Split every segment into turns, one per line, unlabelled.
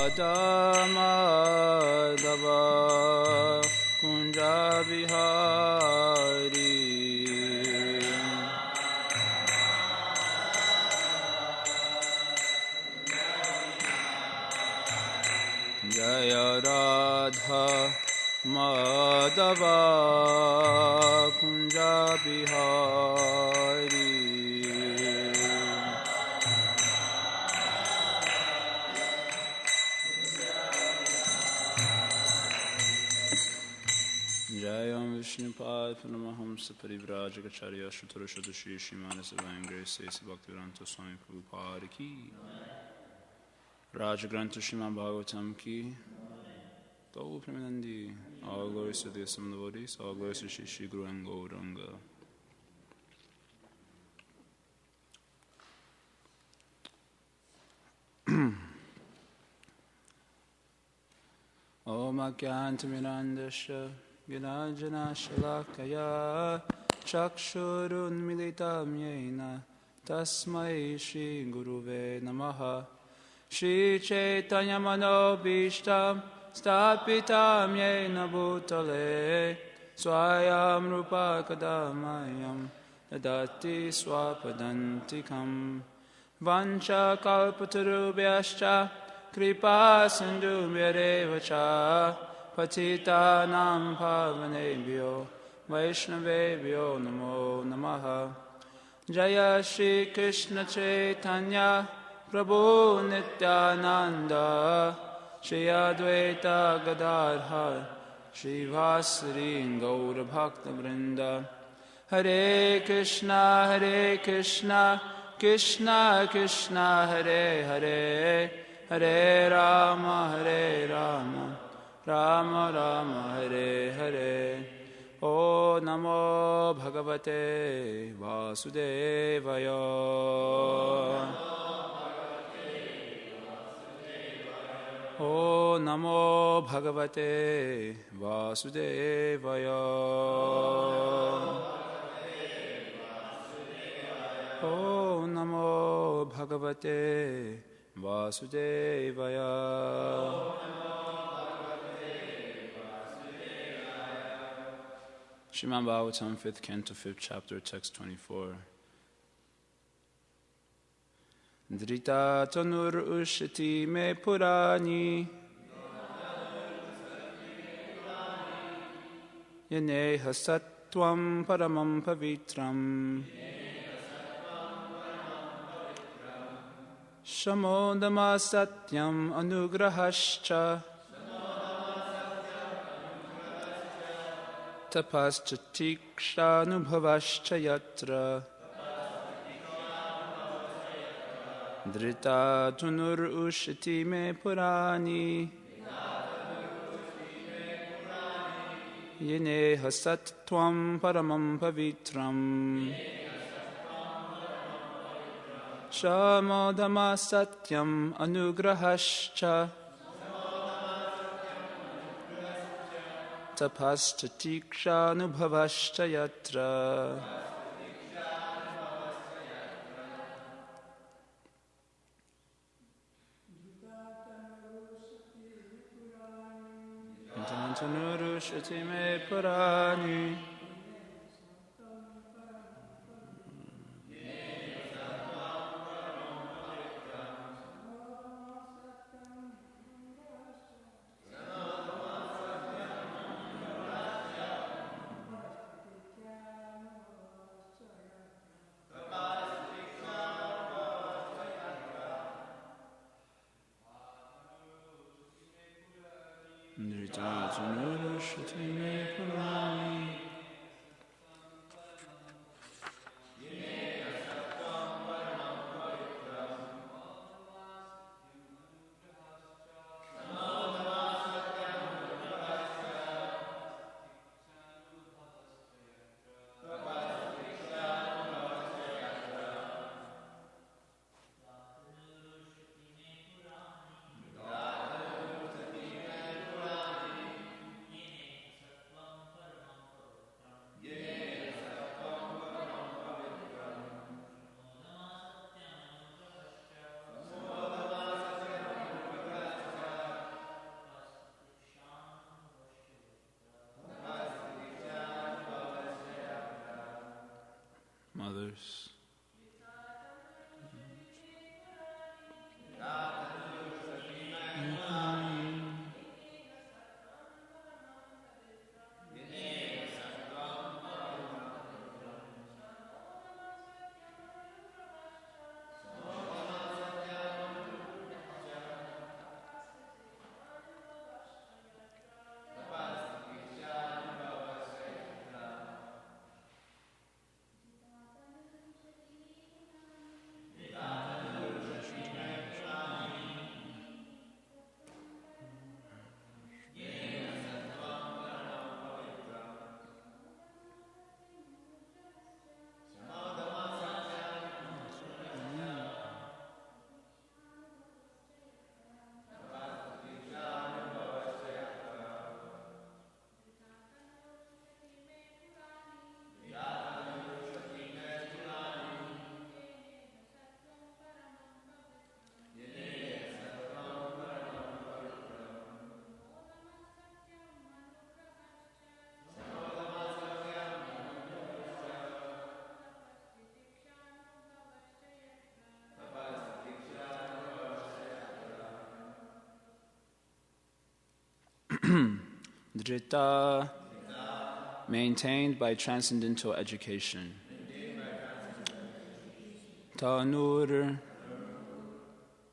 Madhava Kunja Bihari Jaya Radha Madhava Kunja Bihari Jayam Vishnupad Purnamahamsa Parivrajagacharya Shutarashadashi Shimanasa Vangre Sesi Bhaktivedanta Swami Prabhupada Ki Rajagranta Srimad Bhagavatam Ki Gaur Premanandi All glories to the assembled devotees, all glories to Shri Guru and Gauranga. Om Agyantamirandasya Ginajana Shalakaya Chakshurun Militam Yena Tasmai Shri Guruve Namaha Shri Chaitanya Manobishtam Stapitam Yena Bhutale Swayam Rupa Kadamayam Dadati Swapadantikam Vancha Kalpatarubhyascha Kripa Sindhu Vyadevacha Patitanam Pavanebhyo Vaishnavebhyo Namo Namaha Jaya Shri Krishna Chaitanya Prabhu Nityananda Shri Advaita Gadadhar Shri Vasari Gaura Bhakta Vrinda Hare Krishna Krishna Krishna Hare Hare Hare Rama Rama Rama Hare Hare O Namo Bhagavate Vasudevaya O Namo Bhagavate Vasudevaya O Namo Bhagavate Vasudevaya Srimad Bhagavatam, 5th Canto, 5th Chapter, Text 24. Drita tanur ushati me purani Yaneha sattvam paramam pavitram Shamodama satyam anugrahascha Tapascha tiksha anubhavascha yatra Drita tunur ushati me purani Yene hasat tvam paramam pavitram Shamodama satyam anugrahascha Tapascha tiksha anubhavascha yatra Tanurushati me purani mothers, Drita, maintained by transcendental education. Tanur,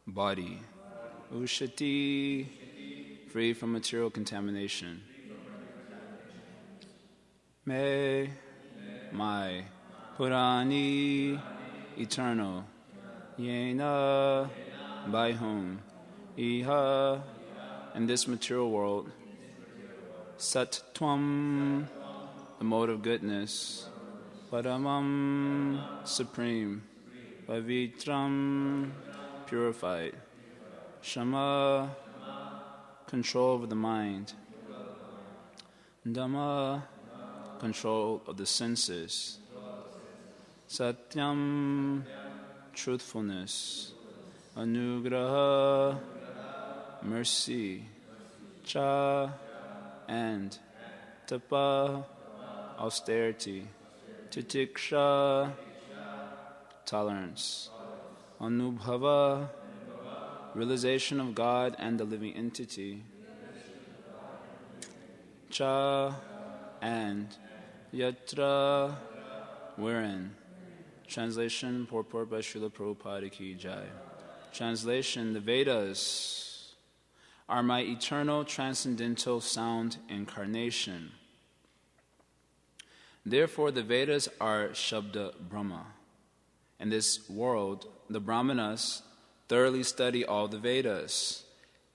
body. Ushati, free from material contamination. Me, my. Purani, eternal. Yena, by whom. Iha, in this material world. Sattvam, the mode of goodness. Paramam, supreme. Pavitram, purified. Shama, control over the mind. Dhamma, control of the senses. Satyam, truthfulness. Anugraha, mercy. Cha, and. Tapa, austerity. Titiksha, tolerance. Anubhava, realization of God and the living entity. Cha, and. Yatra, wherein. Translation, purport by Srila Prabhupada Ki Jai. Translation, the Vedas are my eternal transcendental sound incarnation. Therefore, the Vedas are Shabda Brahma. In this world, the Brahmanas thoroughly study all the Vedas,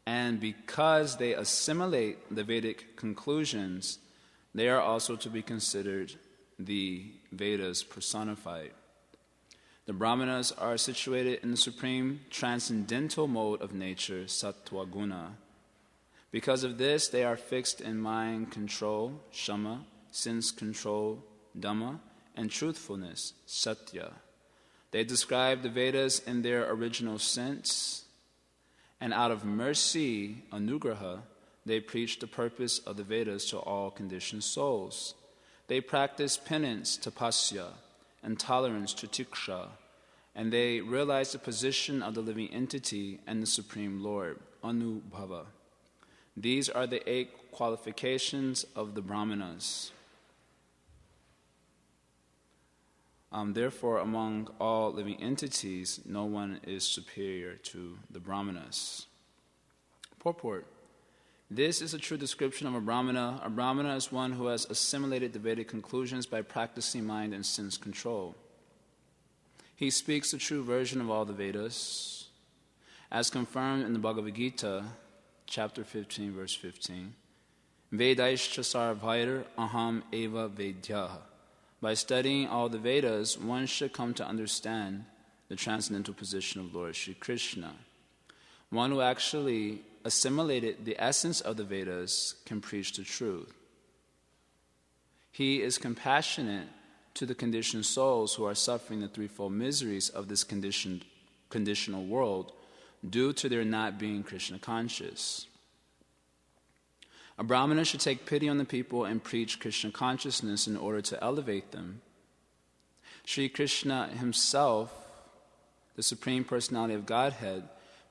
and because they assimilate the Vedic conclusions, they are also to be considered the Vedas personified. The Brahmanas are situated in the supreme transcendental mode of nature, Sattva Guna. Because of this, they are fixed in mind control, Shama, sense control, Dhamma, and truthfulness, Satya. They describe the Vedas in their original sense, and out of mercy, Anugraha, they preach the purpose of the Vedas to all conditioned souls. They practice penance, tapasya, and tolerance, titiksha, and they realize the position of the living entity and the Supreme Lord, Anubhava. These are the 8 qualifications of the Brahmanas. Therefore, among all living entities, no one is superior to the Brahmanas. Purport. This is a true description of a Brahmana. A Brahmana is one who has assimilated the Vedic conclusions by practicing mind and sense control. He speaks the true version of all the Vedas, as confirmed in the Bhagavad Gita, chapter 15, verse 15. Vedaishcha sarvair aham eva vedyaha. By studying all the Vedas, one should come to understand the transcendental position of Lord Sri Krishna. One who actually assimilated the essence of the Vedas can preach the truth. He is compassionate to the conditioned souls who are suffering the threefold miseries of this conditional world due to their not being Krishna conscious. A Brahmana should take pity on the people and preach Krishna consciousness in order to elevate them. Sri Krishna himself, the Supreme Personality of Godhead,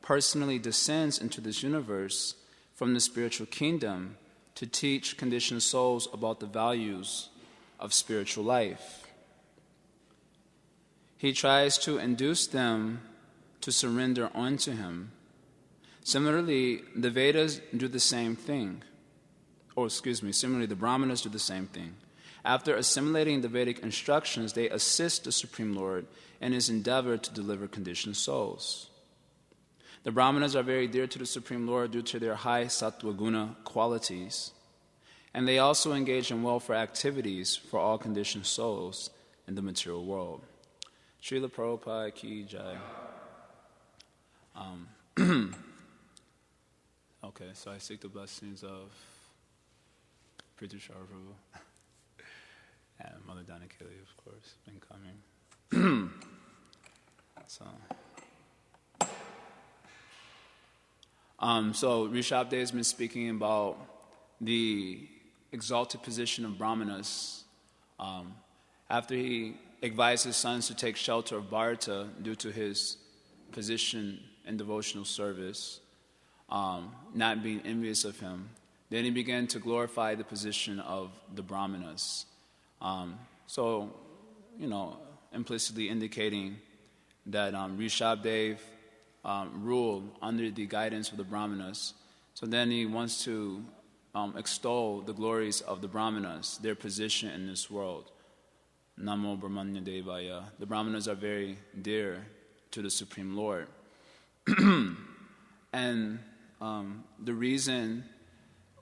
personally descends into this universe from the spiritual kingdom to teach conditioned souls about the values of spiritual life. He tries to induce them to surrender unto him. Similarly, the Vedas do the same thing. Similarly, the Brahmanas do the same thing. After assimilating the Vedic instructions, they assist the Supreme Lord in his endeavor to deliver conditioned souls. The Brahmanas are very dear to the Supreme Lord due to their high sattva guna qualities, and they also engage in welfare activities for all conditioned souls in the material world. Srila Prabhupada ki jai. Okay, so I seek the blessings of Prithvi Prabhu and Mother Danikili, of course, been coming. So Rishabh Dev has been speaking about the exalted position of Brahmanas. After he advised his sons to take shelter of Bharata due to his position in devotional service, not being envious of him, then he began to glorify the position of the Brahmanas. Implicitly indicating that Rishabh Dev ruled under the guidance of the Brahmanas. So then he wants to extol the glories of the Brahmanas, their position in this world. Namo Brahmanya Devaya. The Brahmanas are very dear to the Supreme Lord. And the reason,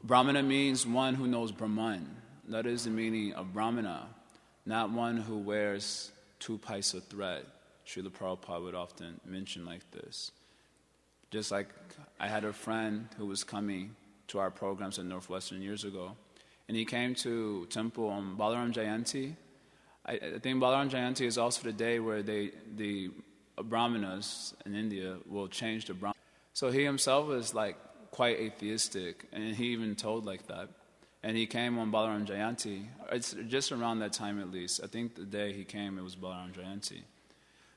Brahmana means one who knows Brahman. That is the meaning of Brahmana, not one who wears 2 paisa thread. Srila Prabhupada would often mention like this. Just like I had a friend who was coming to our programs at Northwestern years ago, and he came to temple on Balaram Jayanti. I think Balaram Jayanti is also the day where the Brahmanas in India will change the Brahman. So he himself is like quite atheistic, and he even told like that. And he came on Balaram Jayanti. It's just around that time at least. I think the day he came, it was Balaram Jayanti.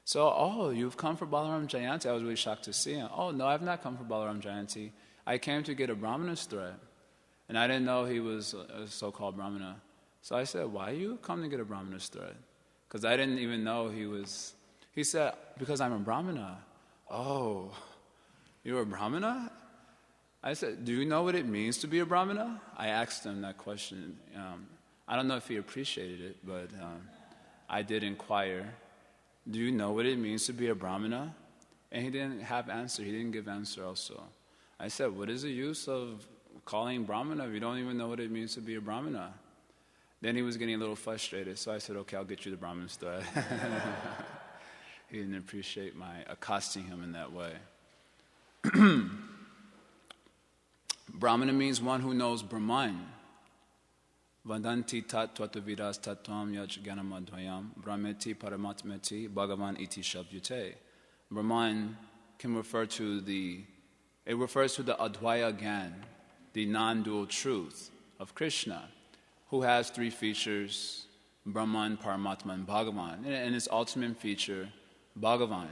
So, you've come for Balaram Jayanti? I was really shocked to see him. Oh, no, I've not come for Balaram Jayanti. I came to get a Brahmana's thread. And I didn't know he was a so-called Brahmana. So I said, why you come to get a Brahmana's thread? Because I didn't even know he was... He said, because I'm a Brahmana. Oh, you're a Brahmana? I said, do you know what it means to be a Brahmana? I asked him that question. I don't know if he appreciated it, but I did inquire. Do you know what it means to be a Brahmana? And he didn't have answer. He didn't give answer also. I said, what is the use of calling Brahmana if you don't even know what it means to be a Brahmana? Then he was getting a little frustrated, so I said, okay, I'll get you the Brahman's thread. He didn't appreciate my accosting him in that way. Brahmana means one who knows Brahman. Vadanti tat tvatavidas tattvam yaj gyanamadvayam brahmeti paramatmeti bhagavan iti shabdyate. Brahman can refer to the Advaya Gyan, the non-dual truth of Krishna, who has 3 features, Brahman, Paramatma, and Bhagavan, and its ultimate feature, Bhagavan.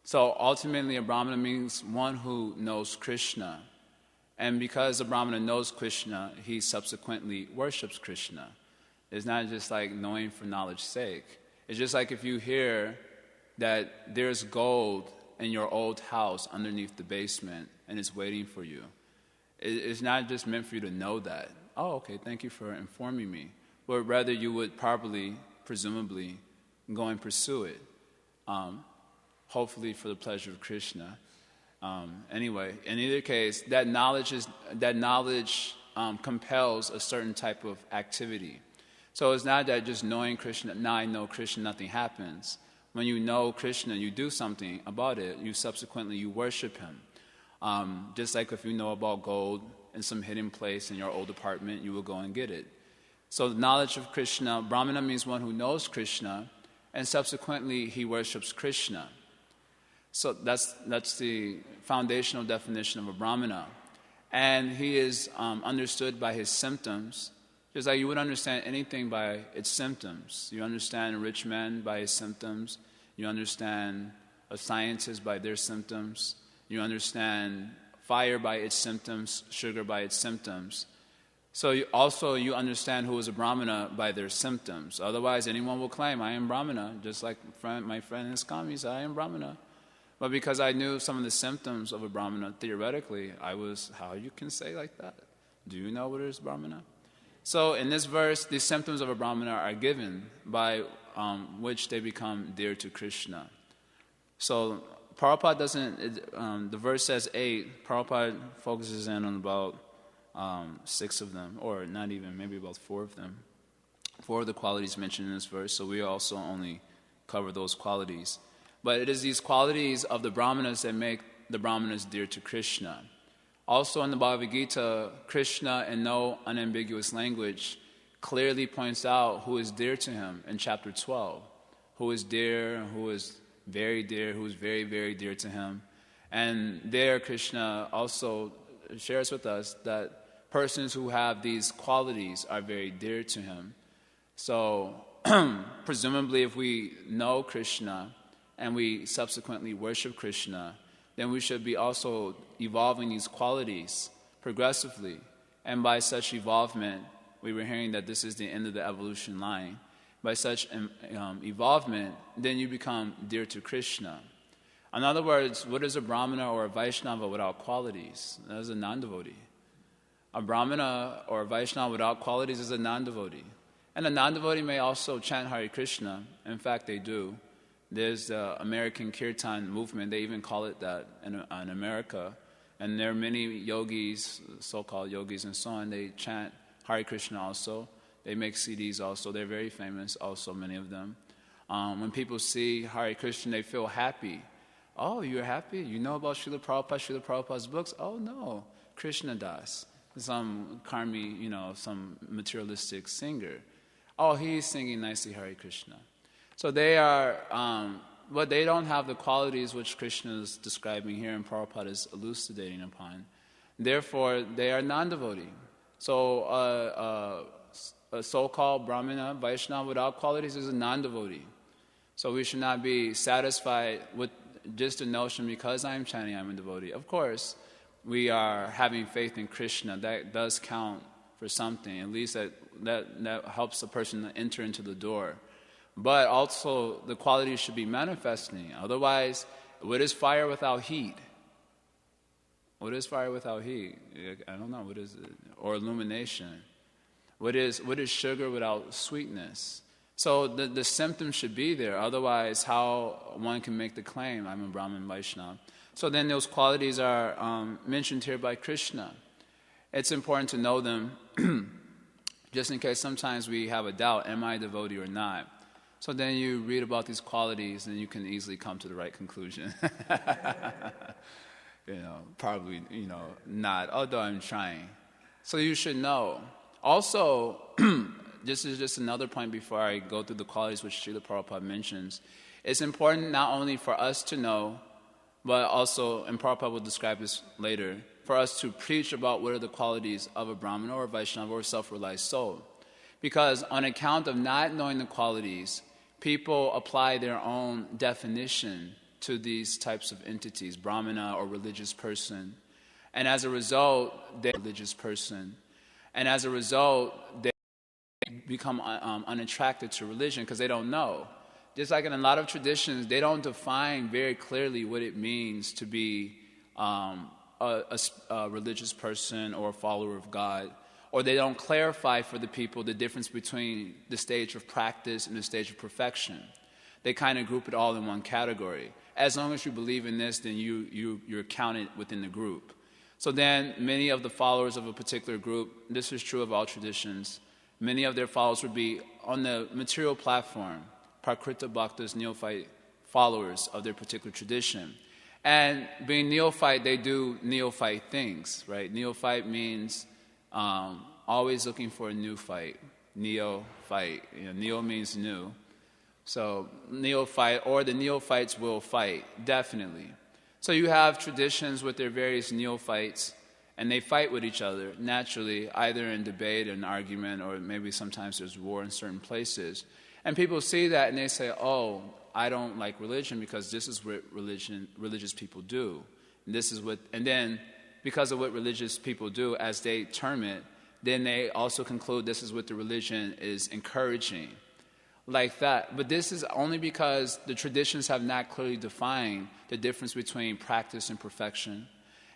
So ultimately a Brahmana means one who knows Krishna. And because the Brahmana knows Krishna, he subsequently worships Krishna. It's not just like knowing for knowledge's sake. It's just like if you hear that there's gold in your old house underneath the basement and it's waiting for you. It's not just meant for you to know that. Oh, okay, thank you for informing me. But rather you would probably, presumably, go and pursue it. Hopefully for the pleasure of Krishna. Anyway, in either case, that knowledge compels a certain type of activity. So it's not that just knowing Krishna, now I know Krishna, nothing happens. When you know Krishna, you do something about it. You worship him. Just like if you know about gold in some hidden place in your old apartment, you will go and get it. So the knowledge of Krishna, Brahmana means one who knows Krishna, and subsequently he worships Krishna. So that's the foundational definition of a Brahmana. And he is understood by his symptoms Just like you would understand anything by its symptoms. You understand a rich man by his symptoms. You understand a scientist by their symptoms. You understand fire by its symptoms, sugar by its symptoms. So you understand who is a Brahmana by their symptoms. Otherwise, anyone will claim, I am Brahmana, just like my friend ISKCON said, I am Brahmana. But because I knew some of the symptoms of a Brahmana, theoretically, how you can say like that? Do you know what is Brahmana? So in this verse, the symptoms of a Brahmana are given by which they become dear to Krishna. So Prabhupada the verse says 8, Prabhupada focuses in on about 6 of them, or not even, maybe about 4 of them. 4 of the qualities mentioned in this verse, so we also only cover those qualities. But it is these qualities of the Brahmanas that make the Brahmanas dear to Krishna. Also in the Bhagavad Gita, Krishna, in no unambiguous language, clearly points out who is dear to him in chapter 12. Who is dear, who is very dear, who is very, very dear to him. And there Krishna also shares with us that persons who have these qualities are very dear to him. So presumably if we know Krishna and we subsequently worship Krishna, then we should be also evolving these qualities progressively. And by such evolvement, we were hearing that this is the end of the evolution line. By such evolvement, then you become dear to Krishna. In other words, what is a Brahmana or a Vaishnava without qualities? That is a non-devotee. A Brahmana or a Vaishnava without qualities is a non-devotee. And a non-devotee may also chant Hare Krishna. In fact, they do. There's the American Kirtan movement. They even call it that in America. And there are many yogis, so-called yogis and so on. They chant Hare Krishna also. They make CDs also. They're very famous also, many of them. When people see Hare Krishna, they feel happy. Oh, you're happy? You know about Srila Prabhupada's books? Oh, no. Krishna Das. Some karmi, some materialistic singer. Oh, he's singing nicely Hare Krishna. So they are, but they don't have the qualities which Krishna is describing here and Prabhupada is elucidating upon. Therefore, they are non-devotee. So a so-called Brahmana, Vaishnava without qualities is a non-devotee. So we should not be satisfied with just the notion, because I'm chanting, I'm a devotee. Of course, we are having faith in Krishna. That does count for something. At least that helps a person to enter into the door. But also, the qualities should be manifesting. Otherwise, what is fire without heat? What is fire without heat? I don't know. What is it? Or illumination. What is sugar without sweetness? So the symptoms should be there. Otherwise, how one can make the claim, I'm a Brahmin Vaishnava. So then those qualities are mentioned here by Krishna. It's important to know them just in case sometimes we have a doubt, am I a devotee or not? So then you read about these qualities and you can easily come to the right conclusion. Probably, not, although I'm trying. So you should know. Also, this is just another point before I go through the qualities which Srila Prabhupada mentions. It's important not only for us to know, but also, and Prabhupada will describe this later, for us to preach about what are the qualities of a Brahmana or a Vaishnava or a self-realized soul. Because on account of not knowing the qualities, people apply their own definition to these types of entities, Brahmana or religious person. And as a result, they're a religious person. And as a result, they become unattracted to religion because they don't know. Just like in a lot of traditions, they don't define very clearly what it means to be a religious person or a follower of God. Or they don't clarify for the people the difference between the stage of practice and the stage of perfection. They kind of group it all in one category. As long as you believe in this, then you're counted within the group. So then many of the followers of a particular group, this is true of all traditions, many of their followers would be on the material platform, Prakrita Bhaktas, neophyte followers of their particular tradition. And being neophyte, they do neophyte things, right? Neophyte means always looking for a new fight. Neophyte. Neo means new. So neophyte, or the neophytes will fight, definitely. So you have traditions with their various neophytes, and they fight with each other naturally, either in debate and argument, or maybe sometimes there's war in certain places. And people see that and they say, oh, I don't like religion because this is what religious people do. And then because of what religious people do, as they term it, then they also conclude this is what the religion is encouraging. Like that. But this is only because the traditions have not clearly defined the difference between practice and perfection,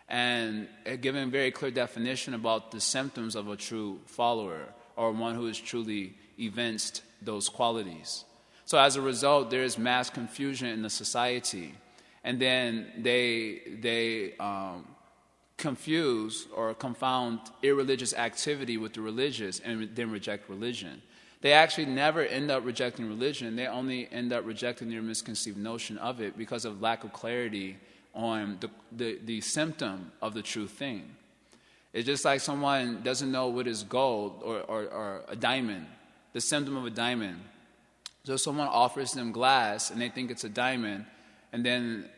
and given a very clear definition about the symptoms of a true follower, or one who has truly evinced those qualities. So as a result, there is mass confusion in the society, and then they confuse or confound irreligious activity with the religious, and then reject religion. They actually never end up rejecting religion. They only end up rejecting their misconceived notion of it because of lack of clarity on the symptom of the true thing. It's just like someone doesn't know what is gold or a diamond, the symptom of a diamond. So someone offers them glass and they think it's a diamond, and then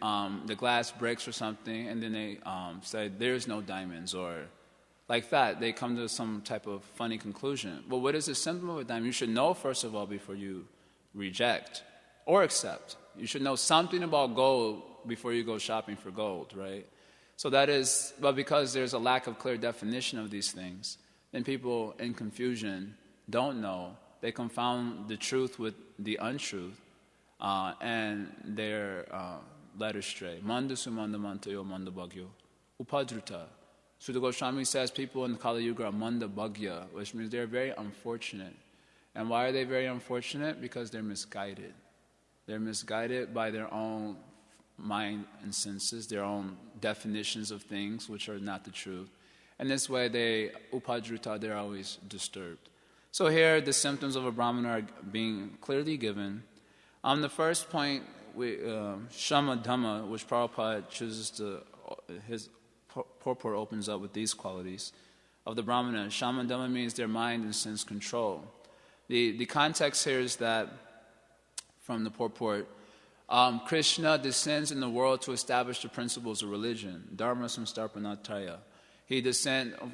the glass breaks or something, and then they say there's no diamonds, or like that. They come to some type of funny conclusion. Well, what is the symptom of a diamond? You should know, first of all, before you reject or accept. You should know something about gold before you go shopping for gold, right? So that is, but because there's a lack of clear definition of these things, then people in confusion don't know. They confound the truth with the untruth, and they're led astray. Manda sumanda mantayo manda bagyo upadruta. Sutta Goswami says people in the Kali Yuga are manda bhagya, which means they're very unfortunate. And why are they very unfortunate? Because they're misguided. They're misguided by their own mind and senses, their own definitions of things, which are not the truth. And this way, they're always disturbed. So here, the symptoms of a Brahmana are being clearly given. The first point, Shama Dhamma, which Prabhupada chooses to, his purport opens up with these qualities of the Brahmana. Shama Dhamma means their mind and sense control. The context here is that, from the purport, Krishna descends in the world to establish the principles of religion. Dharma samstarpanataya.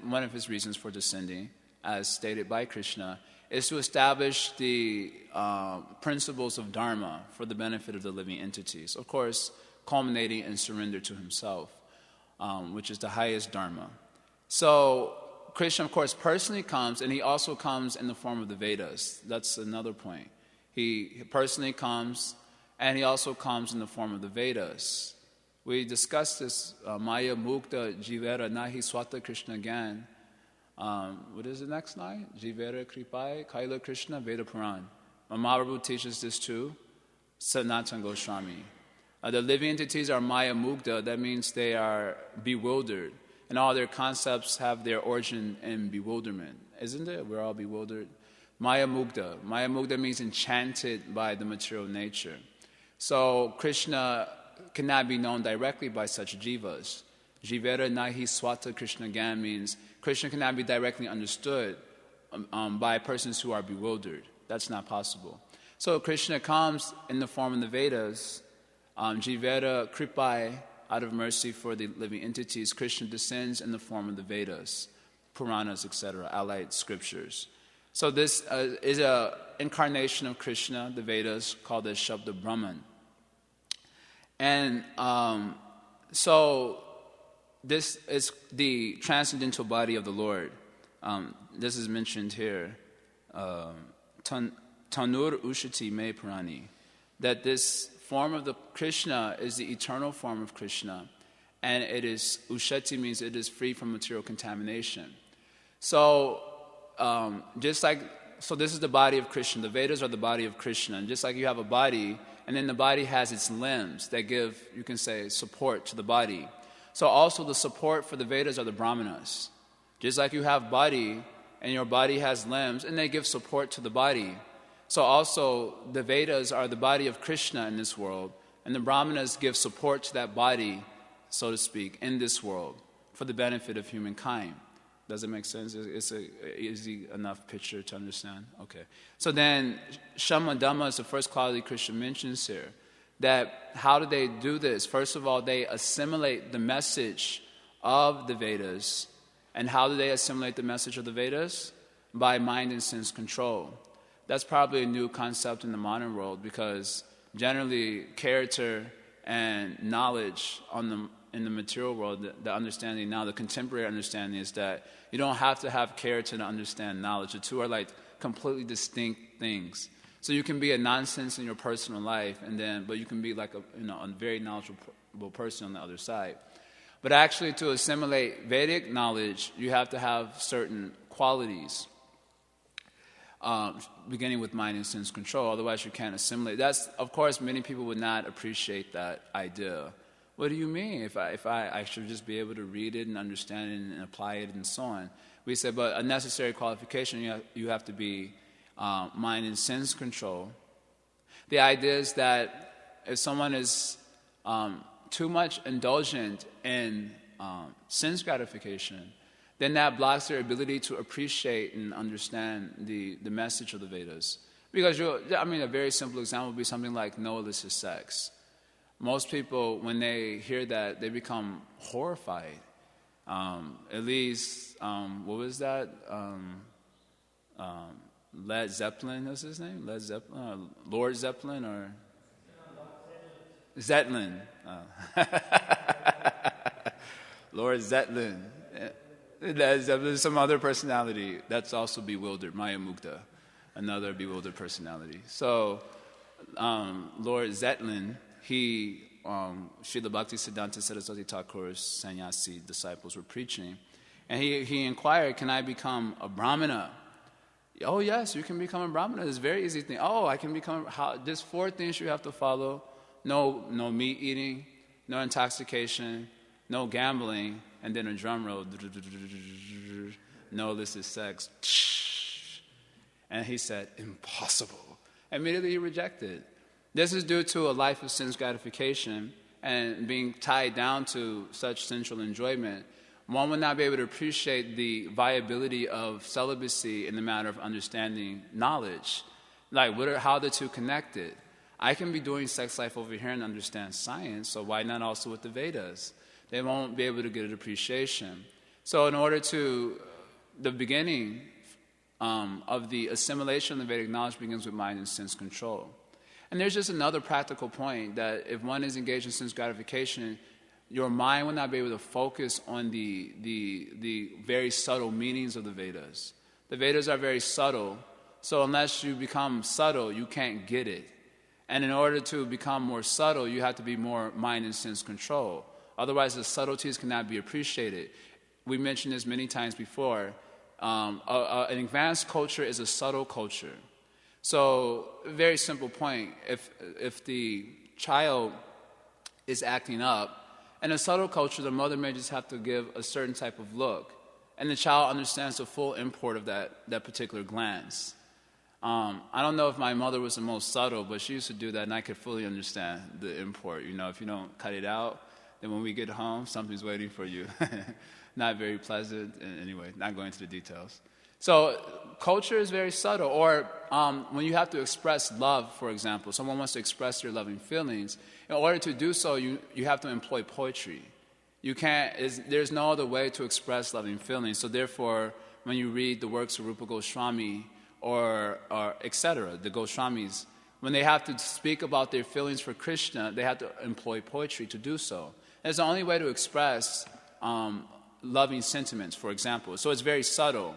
One of his reasons for descending, as stated by Krishna, is to establish the principles of Dharma for the benefit of the living entities. Of course, culminating in surrender to himself, which is the highest Dharma. So Krishna, of course, personally comes, and he also comes in the form of the Vedas. That's another point. He personally comes, and he also comes in the form of the Vedas. We discussed this, Maya Mukta Jivera Nahi Swata Krishna Gyan. What is the next line? Jivera Kripai Kaila Krishna Veda Puran. Mahaprabhu teaches this too, Sanatana Goswami. The living entities are Maya Mukta. That means they are bewildered. And all their concepts have their origin in bewilderment. Isn't it? We're all bewildered. Maya Mukta. Maya Mukta means enchanted by the material nature. So Krishna cannot be known directly by such jivas. Jivera nahi swata Krishna gyan means Krishna cannot be directly understood by persons who are bewildered. That's not possible. So Krishna comes in the form of the Vedas. Jivera kripai, out of mercy for the living entities. Krishna descends in the form of the Vedas, Puranas, etc., allied scriptures. So this is an incarnation of Krishna, the Vedas, called the Shabda Brahman. And so this is the transcendental body of the Lord. This is mentioned here. Tanur Ushati Me Purani. That this form of the Krishna is the eternal form of Krishna. And it is, Ushati means it is free from material contamination. So, this is the body of Krishna. The Vedas are the body of Krishna. And just like you have a body, and then the body has its limbs that give, you can say, support to the body. So also the support for the Vedas are the Brahmanas. Just like you have body, and your body has limbs, and they give support to the body. So also the Vedas are the body of Krishna in this world, and the Brahmanas give support to that body, so to speak, in this world for the benefit of humankind. Does it make sense? It's an easy enough picture to understand? Okay. So then, Shama Dhamma is the first quality Krishna mentions here. That how do they do this? First of all, they assimilate the message of the Vedas And how do they assimilate the message of the Vedas? By mind and sense control. That's probably a new concept in the modern world, because generally character and knowledge in the material world, the understanding now, the contemporary understanding is that you don't have to have character to understand knowledge. The two are like completely distinct things. So you can be a nonsense in your personal life, but you can be like a very knowledgeable person on the other side. But actually, to assimilate Vedic knowledge, you have to have certain qualities, beginning with mind and sense control. Otherwise, you can't assimilate. That's, of course, many people would not appreciate that idea. What do you mean? If I should just be able to read it and understand it and apply it and so on? We said, but a necessary qualification, you have to be mind and sense control. The idea is that if someone is too much indulgent in sense gratification, then that blocks their ability to appreciate and understand the message of the Vedas. Because, a very simple example would be something like no illicit sex. Most people, when they hear that, they become horrified. At least, what was that? Led Zeppelin, what's his name? Led Zeppelin? Lord Zeppelin or? Zetlin. Lord Zetlin. There's some other personality that's also bewildered, Maya Mukta, another bewildered personality. So, Lord Zetlin, Srila Bhakti Siddhanta Saraswati Thakur's sannyasi disciples were preaching, and he inquired, can I become a brahmana? Oh yes, you can become a brahmana. It's a very easy thing. Oh, I can become, there's 4 things you have to follow. No meat eating, no intoxication, no gambling, and then a drum roll, no illicit sex. And he said, impossible. Immediately he rejected. This is due to a life of sense gratification and being tied down to such sensual enjoyment. One would not be able to appreciate the viability of celibacy in the matter of understanding knowledge. Like, how are the two connected? I can be doing sex life over here and understand science, so why not also with the Vedas? They won't be able to get an appreciation. So in order to, the beginning of the assimilation of the Vedic knowledge begins with mind and sense control. And there's just another practical point that if one is engaged in sense gratification, your mind will not be able to focus on the very subtle meanings of the Vedas. The Vedas are very subtle, so unless you become subtle, you can't get it. And in order to become more subtle, you have to be more mind and sense control. Otherwise, the subtleties cannot be appreciated. We mentioned this many times before. An advanced culture is a subtle culture. So, a very simple point. If the child is acting up, in a subtle culture, the mother may just have to give a certain type of look, and the child understands the full import of that particular glance. I don't know if my mother was the most subtle, but she used to do that, and I could fully understand the import. If you don't cut it out, then when we get home, something's waiting for you. Not very pleasant. Anyway, not going into the details. So culture is very subtle. Or when you have to express love, for example, someone wants to express their loving feelings. In order to do so, you have to employ poetry. You can't. There's no other way to express loving feelings. So therefore, when you read the works of Rupa Goswami or etc., the Goswamis, when they have to speak about their feelings for Krishna, they have to employ poetry to do so. And it's the only way to express loving sentiments, for example. So it's very subtle.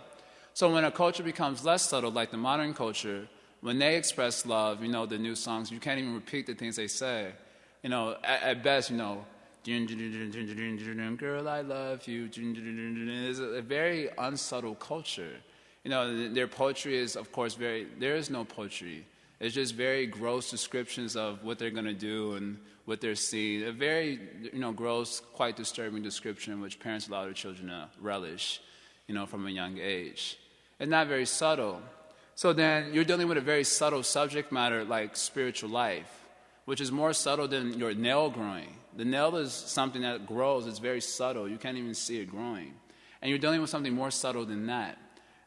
So when a culture becomes less subtle, like the modern culture, when they express love, the new songs, you can't even repeat the things they say. At best, girl, I love you. It's a very unsubtle culture. Their poetry is, of course, there is no poetry. It's just very gross descriptions of what they're going to do and what they're seeing. A very, gross, quite disturbing description which parents allow their children to relish, from a young age. It's not very subtle. So then you're dealing with a very subtle subject matter like spiritual life, which is more subtle than your nail growing. The nail is something that grows. It's very subtle. You can't even see it growing. And you're dealing with something more subtle than that.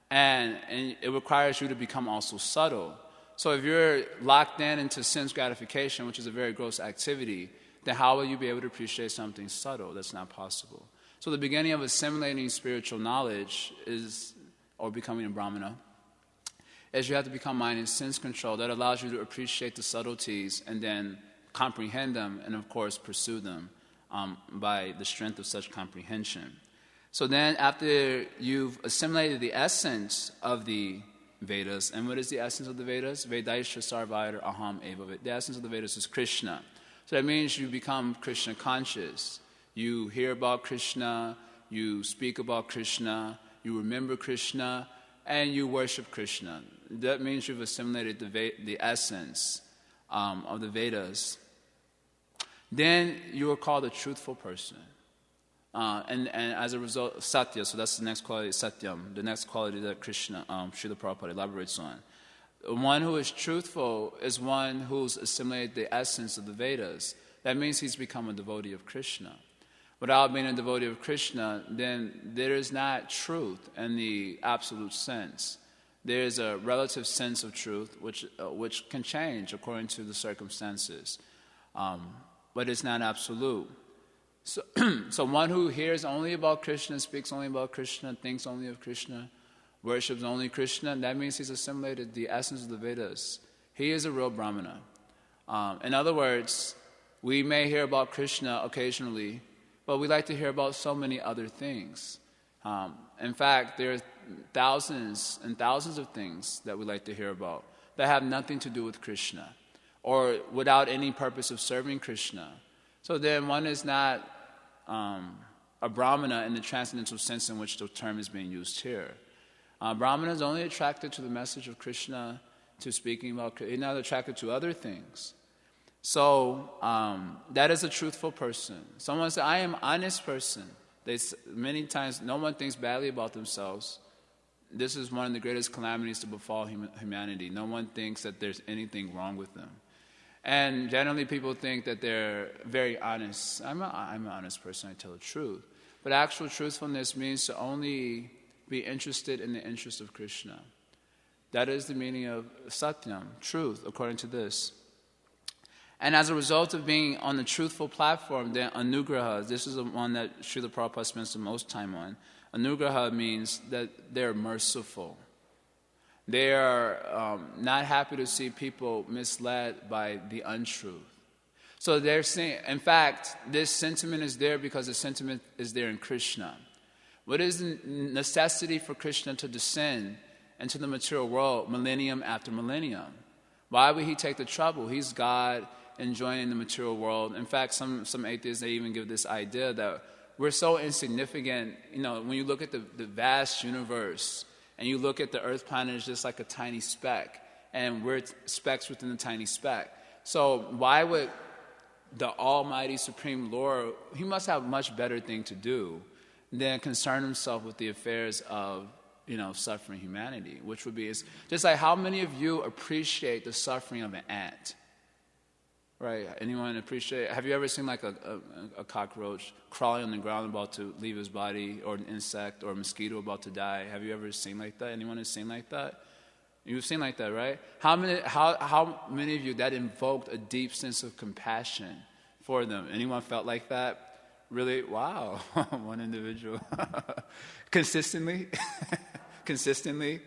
And it requires you to become also subtle. So if you're locked into sense gratification, which is a very gross activity, then how will you be able to appreciate something subtle? That's not possible. So the beginning of assimilating spiritual knowledge or becoming a Brahmana, is you have to become mind and sense control. That allows you to appreciate the subtleties and then comprehend them and, of course, pursue them by the strength of such comprehension. So then after you've assimilated the essence of the Vedas, and what is the essence of the Vedas? Vedaisha sarvaita aham eva. The essence of the Vedas is Krishna. So that means you become Krishna conscious. You hear about Krishna, you speak about Krishna, you remember Krishna, and you worship Krishna. That means you've assimilated the essence of the Vedas. Then you are called a truthful person. And as a result, Satya, so that's the next quality, Satyam, the next quality that Krishna, Srila Prabhupada elaborates on. One who is truthful is one who's assimilated the essence of the Vedas. That means he's become a devotee of Krishna. Without being a devotee of Krishna, then there is not truth in the absolute sense. There is a relative sense of truth which can change according to the circumstances, but it's not absolute. So one who hears only about Krishna, speaks only about Krishna, thinks only of Krishna, worships only Krishna, that means he's assimilated the essence of the Vedas. He is a real Brahmana. In other words, we may hear about Krishna occasionally, but we like to hear about so many other things. In fact, there are thousands and thousands of things that we like to hear about that have nothing to do with Krishna or without any purpose of serving Krishna. So then one is not a Brahmana in the transcendental sense in which the term is being used here. Brahmana is only attracted to the message of Krishna, to speaking about Krishna. He's not attracted to other things. So that is a truthful person. Someone says, I am an honest person. Many times, no one thinks badly about themselves. This is one of the greatest calamities to befall humanity. No one thinks that there's anything wrong with them. And generally people think that they're very honest. I'm an honest person, I tell the truth. But actual truthfulness means to only be interested in the interest of Krishna. That is the meaning of Satyam, truth, according to this. And as a result of being on the truthful platform, then anugraha, this is the one that Srila Prabhupada spends the most time on. Anugraha means that they're merciful. They are not happy to see people misled by the untruth. So they're saying, in fact, this sentiment is there because the sentiment is there in Krishna. What is the necessity for Krishna to descend into the material world millennium after millennium? Why would he take the trouble? He's God enjoying in the material world. In fact, some atheists, they even give this idea that we're so insignificant. You know, when you look at the vast universe, and you look at the earth planet as just like a tiny speck, and we're specks within the tiny speck. So why would the Almighty Supreme Lord, he must have a much better thing to do than concern himself with the affairs of, suffering humanity, which would be, just like how many of you appreciate the suffering of an ant? Right? Anyone appreciate? Have you ever seen like a cockroach crawling on the ground about to leave his body, or an insect or a mosquito about to die? Have you ever seen like that? Anyone has seen like that? You've seen like that, right? How many of you that invoked a deep sense of compassion for them? Anyone felt like that? Really? Wow. One individual. Consistently? Consistently?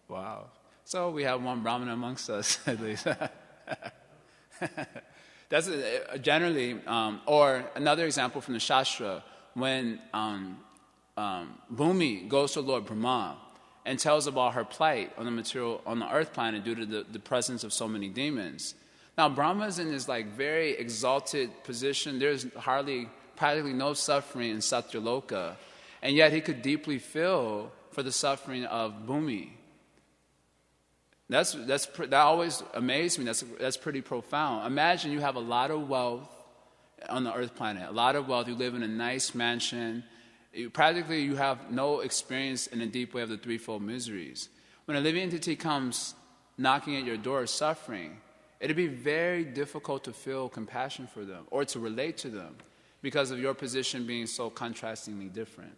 Wow. So we have one Brahmana amongst us, at least. That's generally, or another example from the Shastra, when Bhumi goes to Lord Brahma and tells about her plight on the earth planet due to the presence of so many demons. Now Brahma is in this very exalted position. There's practically no suffering in Satyaloka, and yet he could deeply feel for the suffering of Bhumi. That always amazed me. That's pretty profound. Imagine you have a lot of wealth on the earth planet, a lot of wealth. You live in a nice mansion. You have no experience in a deep way of the threefold miseries. When a living entity comes knocking at your door suffering, it'd be very difficult to feel compassion for them or to relate to them because of your position being so contrastingly different,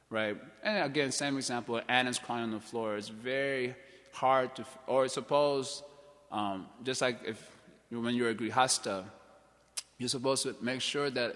right? And again, same example, Anna's crying on the floor. It's very hard to, or suppose, just like when you're a grihasta, you're supposed to make sure that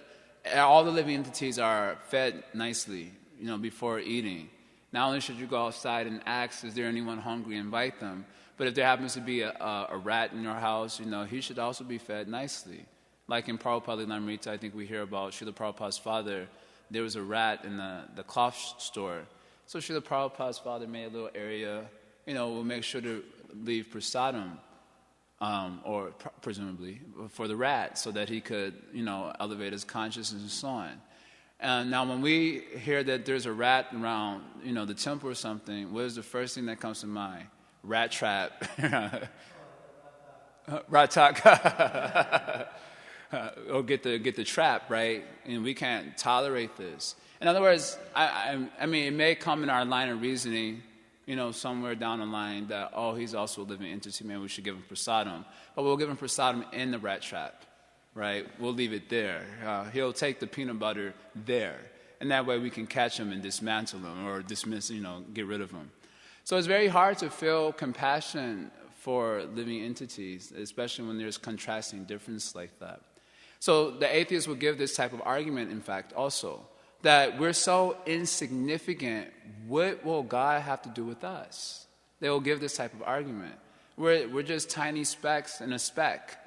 all the living entities are fed nicely, before eating. Not only should you go outside and ask, is there anyone hungry, invite them, but if there happens to be a rat in your house, he should also be fed nicely. Like in Prabhupada Lamrita, I think we hear about Srila Prabhupada's father. There was a rat in the cloth store. So Srila Prabhupada's father made a little area, we'll make sure to leave prasadam, or presumably, for the rat so that he could, elevate his consciousness and so on. And now when we hear that there's a rat around, the temple or something, what is the first thing that comes to mind? Rat trap. Ratak. Or get the trap, right? And we can't tolerate this. In other words, I mean, it may come in our line of reasoning, somewhere down the line that, he's also a living entity, man, we should give him prasadam. But we'll give him prasadam in the rat trap, right? We'll leave it there. He'll take the peanut butter there. And that way we can catch him and dismantle him or dismiss, get rid of him. So it's very hard to feel compassion for living entities, especially when there's contrasting difference like that. So the atheists will give this type of argument, in fact, also, that we're so insignificant, what will God have to do with us? They will give this type of argument. We're just tiny specks in a speck,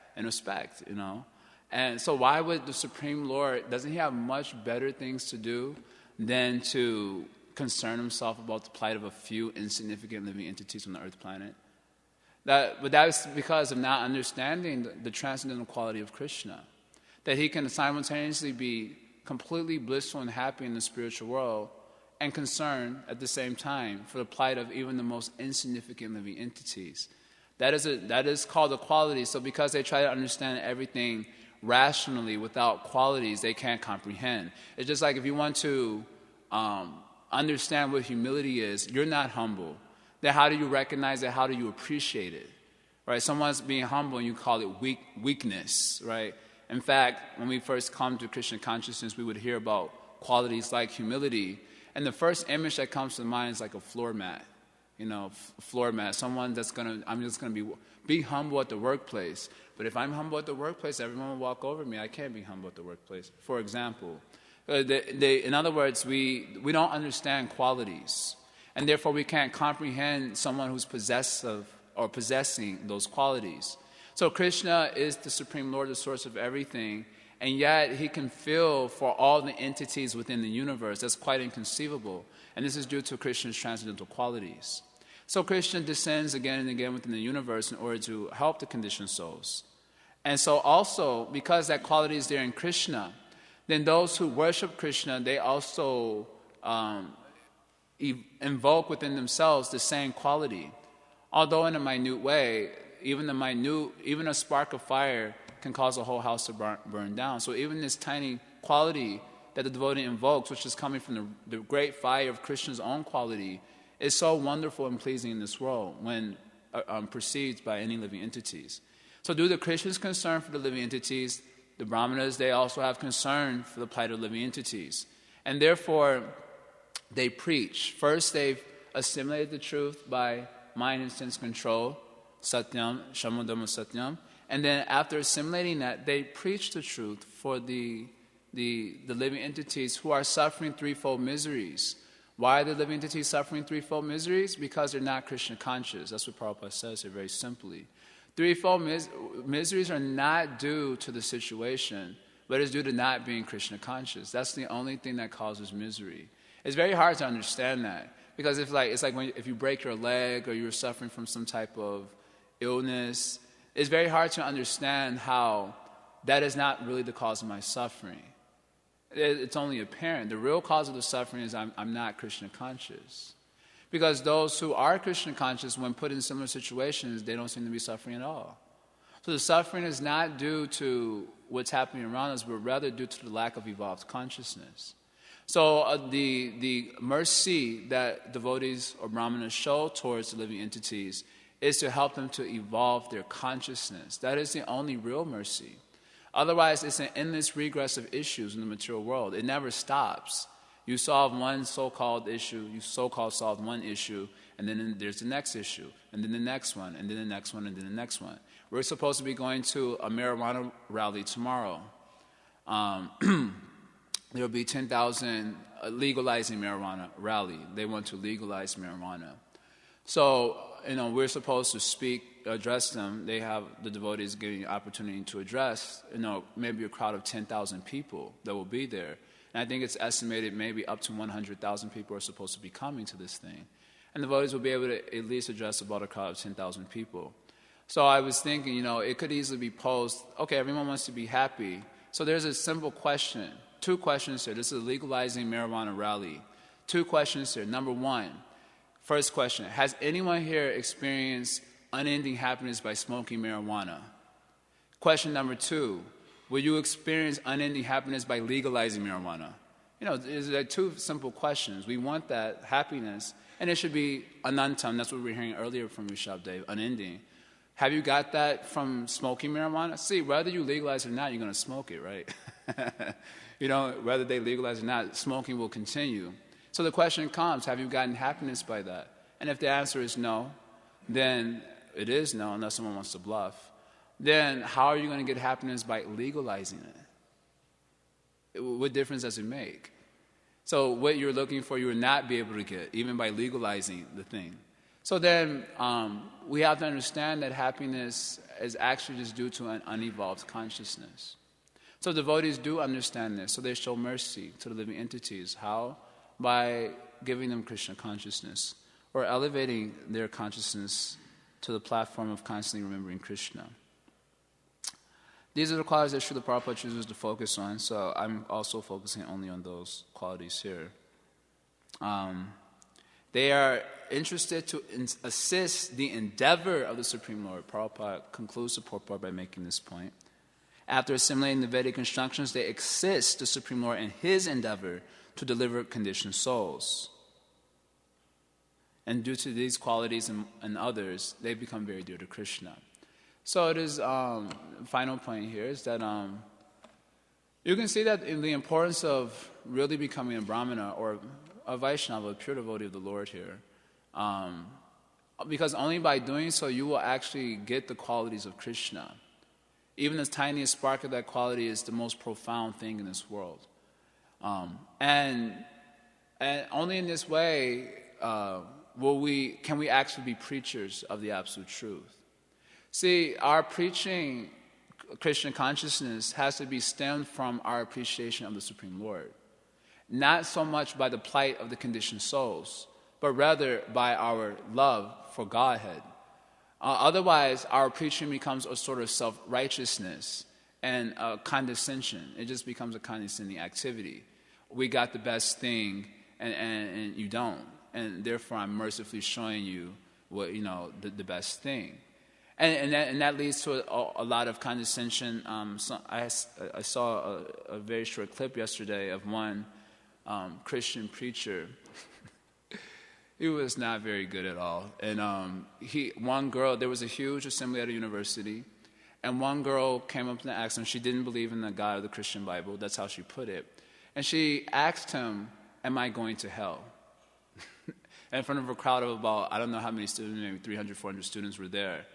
And so why would the Supreme Lord, doesn't he have much better things to do than to concern himself about the plight of a few insignificant living entities on the earth planet? But that's because of not understanding the transcendental quality of Krishna. That he can simultaneously be completely blissful and happy in the spiritual world and concerned at the same time for the plight of even the most insignificant living entities. That is called a quality. So because they try to understand everything rationally without qualities, they can't comprehend. It's just like if you want to understand what humility is, you're not humble. Then how do you recognize it? How do you appreciate it? Right? Someone's being humble and you call it weakness, right? In fact, when we first come to Krishna consciousness, we would hear about qualities like humility. And the first image that comes to mind is like a floor mat. Floor mat. Someone I'm just going to be humble at the workplace. But if I'm humble at the workplace, everyone will walk over me. I can't be humble at the workplace, for example. In other words, we don't understand qualities. And therefore, we can't comprehend someone who's possessive or possessing those qualities. So Krishna is the Supreme Lord, the source of everything, and yet he can feel for all the entities within the universe. That's quite inconceivable. And this is due to Krishna's transcendental qualities. So Krishna descends again and again within the universe in order to help the conditioned souls. And so also, because that quality is there in Krishna, then those who worship Krishna, they also invoke within themselves the same quality. Although in a minute way, even a spark of fire can cause a whole house to burn down. So even this tiny quality that the devotee invokes, which is coming from the great fire of Krishna's own quality, is so wonderful and pleasing in this world when perceived by any living entities. So due to Krishna's concern for the living entities, the Brahmanas, they also have concern for the plight of living entities. And therefore, they preach. First, they've assimilated the truth by mind and sense control, satyam, shamadama satyam. And then after assimilating that, they preach the truth for the living entities who are suffering threefold miseries. Why are the living entities suffering threefold miseries? Because they're not Krishna conscious. That's what Prabhupada says here very simply. Threefold miseries are not due to the situation, but it's due to not being Krishna conscious. That's the only thing that causes misery. It's very hard to understand that, because it's like if you break your leg or you're suffering from some type of illness, it's very hard to understand how that is not really the cause of my suffering. It's only apparent. The real cause of the suffering is I'm not Krishna conscious. Because those who are Krishna conscious, when put in similar situations, they don't seem to be suffering at all. So the suffering is not due to what's happening around us, but rather due to the lack of evolved consciousness. So the mercy that devotees or brahmanas show towards the living entities is to help them to evolve their consciousness. That is the only real mercy. Otherwise, it's an endless regress of issues in the material world. It never stops. You solve one so-called issue, you so-called solve one issue, and then there's the next issue, and then the next one, and then the next one, and then the next one. We're supposed to be going to a marijuana rally tomorrow. there will be 10,000 legalizing marijuana rally. They want to legalize marijuana. So, we're supposed to address them. They have the devotees giving the opportunity to address, maybe a crowd of 10,000 people that will be there. And I think it's estimated maybe up to 100,000 people are supposed to be coming to this thing. And the devotees will be able to at least address about a crowd of 10,000 people. So I was thinking, it could easily be posed, okay, everyone wants to be happy. So there's a simple question, 2 questions here. This is a legalizing marijuana rally. 2 questions here. Number 1, first question, has anyone here experienced unending happiness by smoking marijuana? Question number 2, will you experience unending happiness by legalizing marijuana? These are 2 simple questions. We want that happiness, and it should be anantam. That's what we were hearing earlier from Rishabh, unending. Have you got that from smoking marijuana? See, whether you legalize it or not, you're going to smoke it, right? Whether they legalize it or not, smoking will continue. So the question comes, have you gotten happiness by that? And if the answer is no, then it is no, unless someone wants to bluff. Then how are you going to get happiness by legalizing it? What difference does it make? So what you're looking for, you will not be able to get, even by legalizing the thing. So then we have to understand that happiness is actually just due to an unevolved consciousness. So devotees do understand this, so they show mercy to the living entities. How? By giving them Krishna consciousness, or elevating their consciousness to the platform of constantly remembering Krishna. These are the qualities that Srila Prabhupada chooses to focus on, so I'm also focusing only on those qualities here. They are interested to assist the endeavor of the Supreme Lord. Prabhupada concludes the purport by making this point. After assimilating the Vedic instructions, they assist the Supreme Lord in his endeavor to deliver conditioned souls. And due to these qualities and others, they become very dear to Krishna. So it is, final point here is that you can see that in the importance of really becoming a Brahmana or a Vaishnava, a pure devotee of the Lord here. Because only by doing so, you will actually get the qualities of Krishna. Even the tiniest spark of that quality is the most profound thing in this world. And only in this way can we actually be preachers of the absolute truth. See, our preaching Christian consciousness has to be stemmed from our appreciation of the Supreme Lord. Not so much by the plight of the conditioned souls, but rather by our love for Godhead. Otherwise, our preaching becomes a sort of self-righteousness and condescension. It just becomes a condescending activity. We got the best thing, and you don't. And therefore, I'm mercifully showing you what the best thing. And that leads to a lot of condescension. I saw a very short clip yesterday of one Christian preacher. He was not very good at all. And one girl, there was a huge assembly at a university, and one girl came up and asked him, she didn't believe in the God of the Christian Bible, that's how she put it. And she asked him, am I going to hell? And in front of a crowd of about, I don't know how many students, maybe 300, 400 students were there.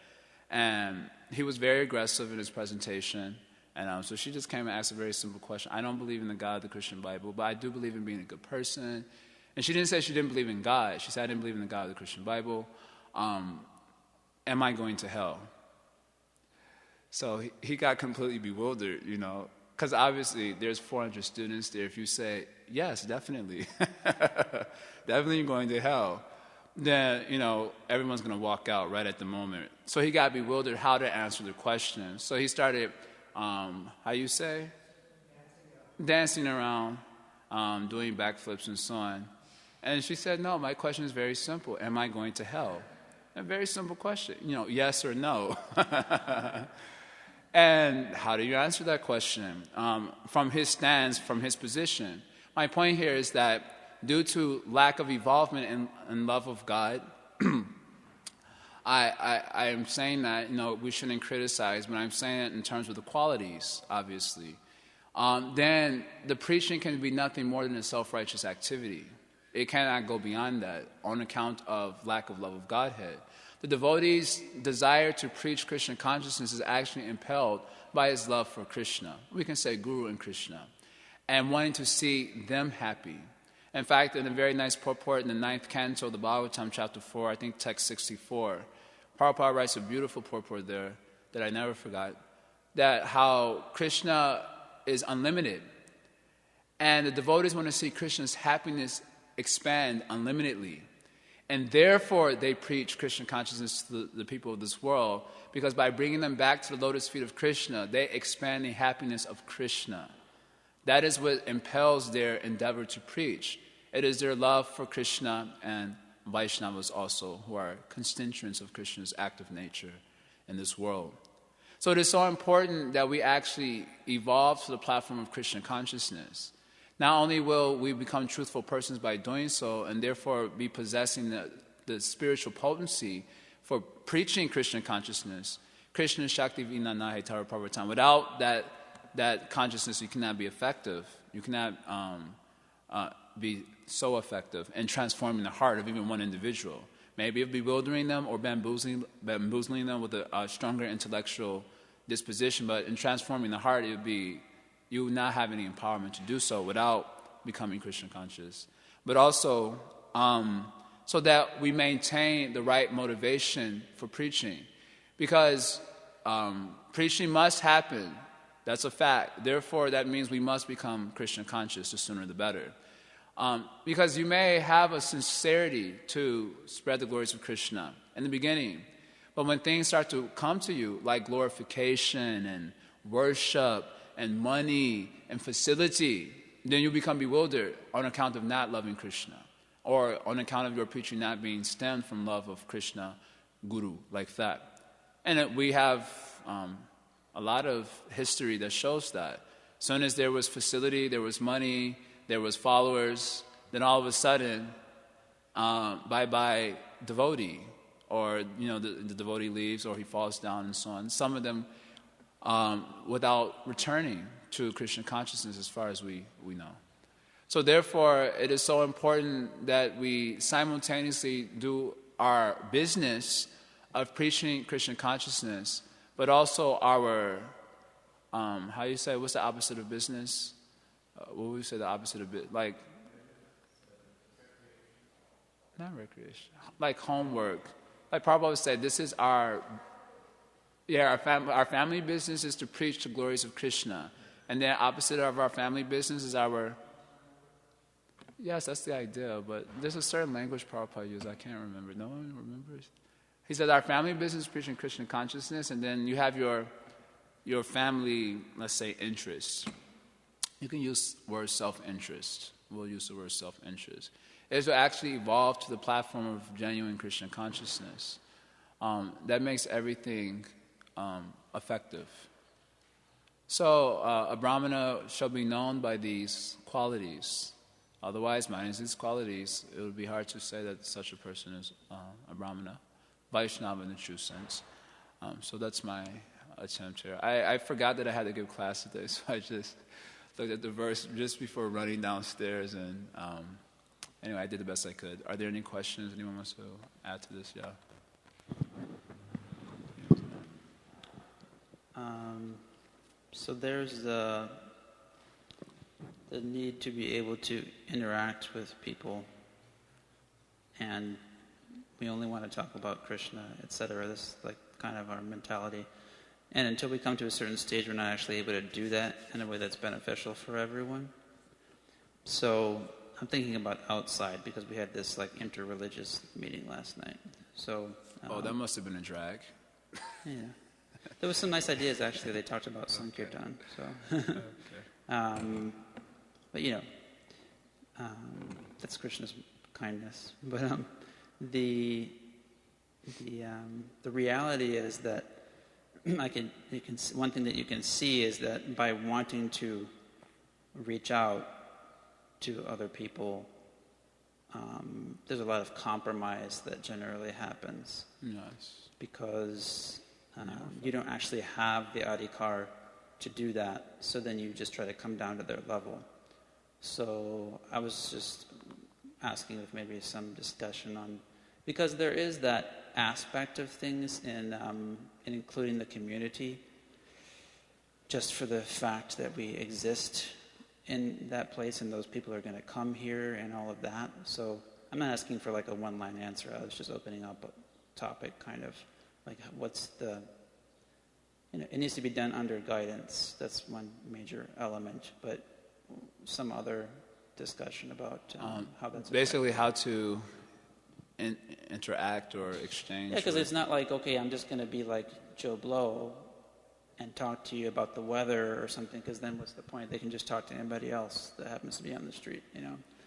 And he was very aggressive in his presentation. And so she just came and asked a very simple question. I don't believe in the God of the Christian Bible, but I do believe in being a good person. And she didn't say she didn't believe in God. She said, I didn't believe in the God of the Christian Bible. Am I going to hell? So he got completely bewildered, because obviously there's 400 students there. If you say, yes, definitely, definitely you're going to hell, then, everyone's going to walk out right at the moment. So he got bewildered how to answer the question. So he started, how you say? Dancing around, doing backflips and so on. And she said, no, my question is very simple. Am I going to hell? A very simple question, yes or no. And how do you answer that question? From his stance, from his position. My point here is that due to lack of involvement and love of God, I am saying that, we shouldn't criticize, but I'm saying it in terms of the qualities, obviously. Then the preaching can be nothing more than a self-righteous activity. It cannot go beyond that on account of lack of love of Godhead. The devotee's desire to preach Krishna consciousness is actually impelled by his love for Krishna. We can say Guru and Krishna. and wanting to see them happy. In fact, in a very nice purport in the 9th canto of the Bhagavatam, chapter 4, I think text 64, Prabhupada writes a beautiful purport there that I never forgot, that how Krishna is unlimited, and the devotees want to see Krishna's happiness expand unlimitedly. And therefore, they preach Krishna consciousness to the people of this world, because by bringing them back to the lotus feet of Krishna, they expand the happiness of Krishna. That is what impels their endeavor to preach. It is their love for Krishna and Vaishnavas also, who are constituents of Krishna's active nature in this world. So it is so important that we actually evolve to the platform of Krishna consciousness. Not only will we become truthful persons by doing so, and therefore be possessing the spiritual potency for preaching Krishna consciousness, Krishna Shakti Vinanahe Tara Parvatan. Without that consciousness, you cannot be effective. You cannot be so effective in transforming the heart of even one individual. Maybe of bewildering them or bamboozling them with a stronger intellectual disposition, but in transforming the heart, it would be you would not have any empowerment to do so without becoming Krishna conscious. But also, so that we maintain the right motivation for preaching. Because preaching must happen. That's a fact. Therefore, that means we must become Krishna conscious, the sooner the better. Because you may have a sincerity to spread the glories of Krishna in the beginning, but when things start to come to you, like glorification and worship and money and facility, then you become bewildered on account of not loving Krishna, or on account of your preaching not being stemmed from love of Krishna, Guru, like that. And we have a lot of history that shows that. As soon as there was facility, there was money, there was followers, then all of a sudden, bye-bye devotee, or the devotee leaves, or he falls down, and so on. Some of them without returning to Krishna consciousness, as far as we know. So therefore, it is so important that we simultaneously do our business of preaching Krishna consciousness, but also our, what's the opposite of business? What would we say the opposite of it? Like, not recreation, like homework. Like Prabhupada said, this is our family business is to preach the glories of Krishna. And then opposite of our family business is our, yes, that's the idea, but there's a certain language Prabhupada used, I can't remember. No one remembers? He said our family business is preaching Krishna consciousness, and then you have your family, let's say, interests. You can use the word self-interest. We'll use the word self-interest. It is to actually evolve to the platform of genuine Krishna consciousness. That makes everything effective. So a Brahmana shall be known by these qualities. Otherwise, minus these qualities, it would be hard to say that such a person is a Brahmana, Vaishnava in the true sense. So that's my attempt here. I forgot that I had to give class today, so I just looked at the verse just before running downstairs, and anyway, I did the best I could. Are there any questions anyone wants to add to this? Yeah.
So there's the need to be able to interact with people, and we only want to talk about Krishna, etc. This is like kind of our mentality. And until we come to a certain stage, we're not actually able to do that in a way that's beneficial for everyone. So I'm thinking about outside, because we had this like interreligious meeting last night. So
that must have been a drag.
Yeah. There was some nice ideas, actually. They talked about Sankirtan. So,
Okay.
But that's Krishna's kindness. But the reality is that one thing that you can see is that by wanting to reach out to other people, there's a lot of compromise that generally happens.
Yes.
Because you don't actually have the adhikar to do that, so then you just try to come down to their level. So I was just asking if maybe some discussion on, because there is that aspect of things in including the community, just for the fact that we exist in that place, and those people are going to come here and all of that. So I'm not asking for like a one-line answer. I was just opening up a topic, kind of like what's the, it needs to be done under guidance. That's one major element, but some other discussion about how that's
basically how to interact or exchange.
Yeah, because it's not like, okay, I'm just going to be like Joe Blow and talk to you about the weather or something, because then what's the point? They can just talk to anybody else that happens to be on the street,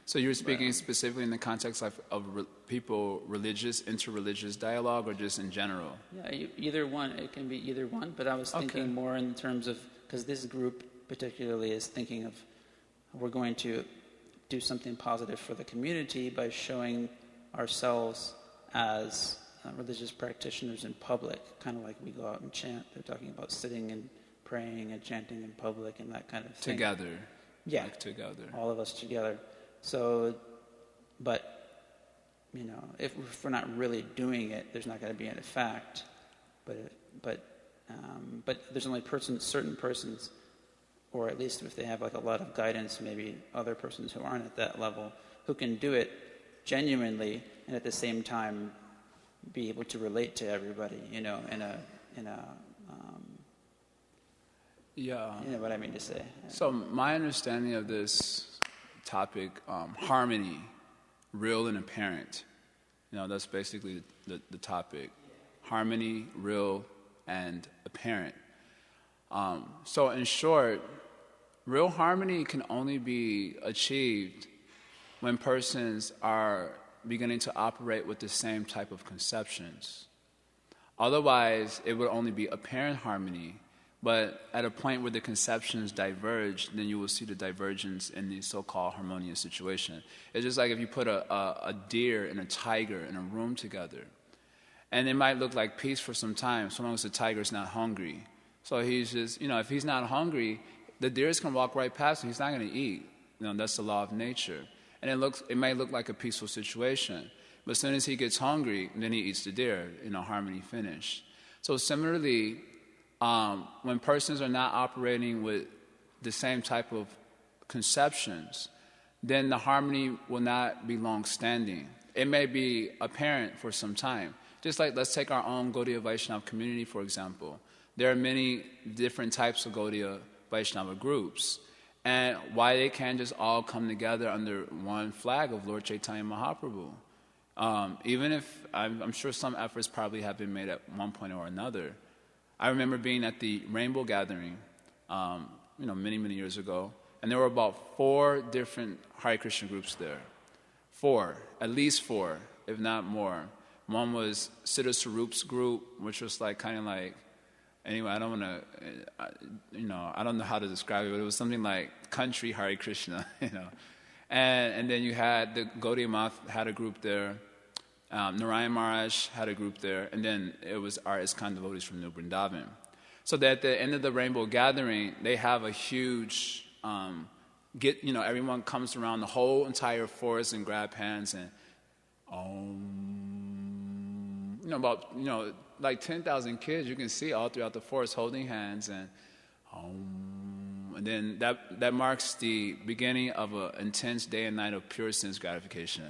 So you're speaking specifically in the context of people interreligious dialogue, or just in general?
Yeah, either one. It can be either one, but I was thinking more in terms of, because this group particularly is thinking of, we're going to do something positive for the community by showing ourselves as religious practitioners in public, kind of like we go out and chant. They're talking about sitting and praying and chanting in public and that kind of thing.
Together.
Yeah.
Like together.
All of us together. So, but, if we're not really doing it, there's not going to be an effect. But there's only certain persons, or at least if they have like a lot of guidance, maybe other persons who aren't at that level, who can do it genuinely and at the same time be able to relate to everybody, in a
yeah.
You know what I mean to say.
So my understanding of this topic, harmony, real and apparent, that's basically the topic. Harmony, real and apparent. So in short, real harmony can only be achieved when persons are beginning to operate with the same type of conceptions. Otherwise, it would only be apparent harmony, but at a point where the conceptions diverge, then you will see the divergence in the so-called harmonious situation. It's just like if you put a deer and a tiger in a room together, and it might look like peace for some time, so long as the tiger's not hungry. So he's just, if he's not hungry, the deers can walk right past him. He's not going to eat. That's the law of nature. And it may look like a peaceful situation, but as soon as he gets hungry, then he eats the deer. Harmony finished. So similarly, when persons are not operating with the same type of conceptions, then the harmony will not be long-standing. It may be apparent for some time. Just like, let's take our own Gaudiya Vaishnava community, for example. There are many different types of Gaudiya Vaishnava groups. And why they can't just all come together under one flag of Lord Chaitanya Mahaprabhu. Even if, I'm sure some efforts probably have been made at one point or another. I remember being at the Rainbow Gathering, many, many years ago, and there were about 4 different Hare Krishna groups there. 4, at least 4, if not more. One was Siddha Sarup's group, which was anyway, I don't want to, I don't know how to describe it, but it was something like country Hare Krishna, And then you had the Gaudiya Math had a group there, Narayan Maharaj had a group there, and then it was our ISKCON devotees from New Vrindavan. So that at the end of the Rainbow Gathering, they have a huge, everyone comes around the whole entire forest and grab hands and, like 10,000 kids you can see all throughout the forest holding hands and then that marks the beginning of an intense day and night of pure sense gratification.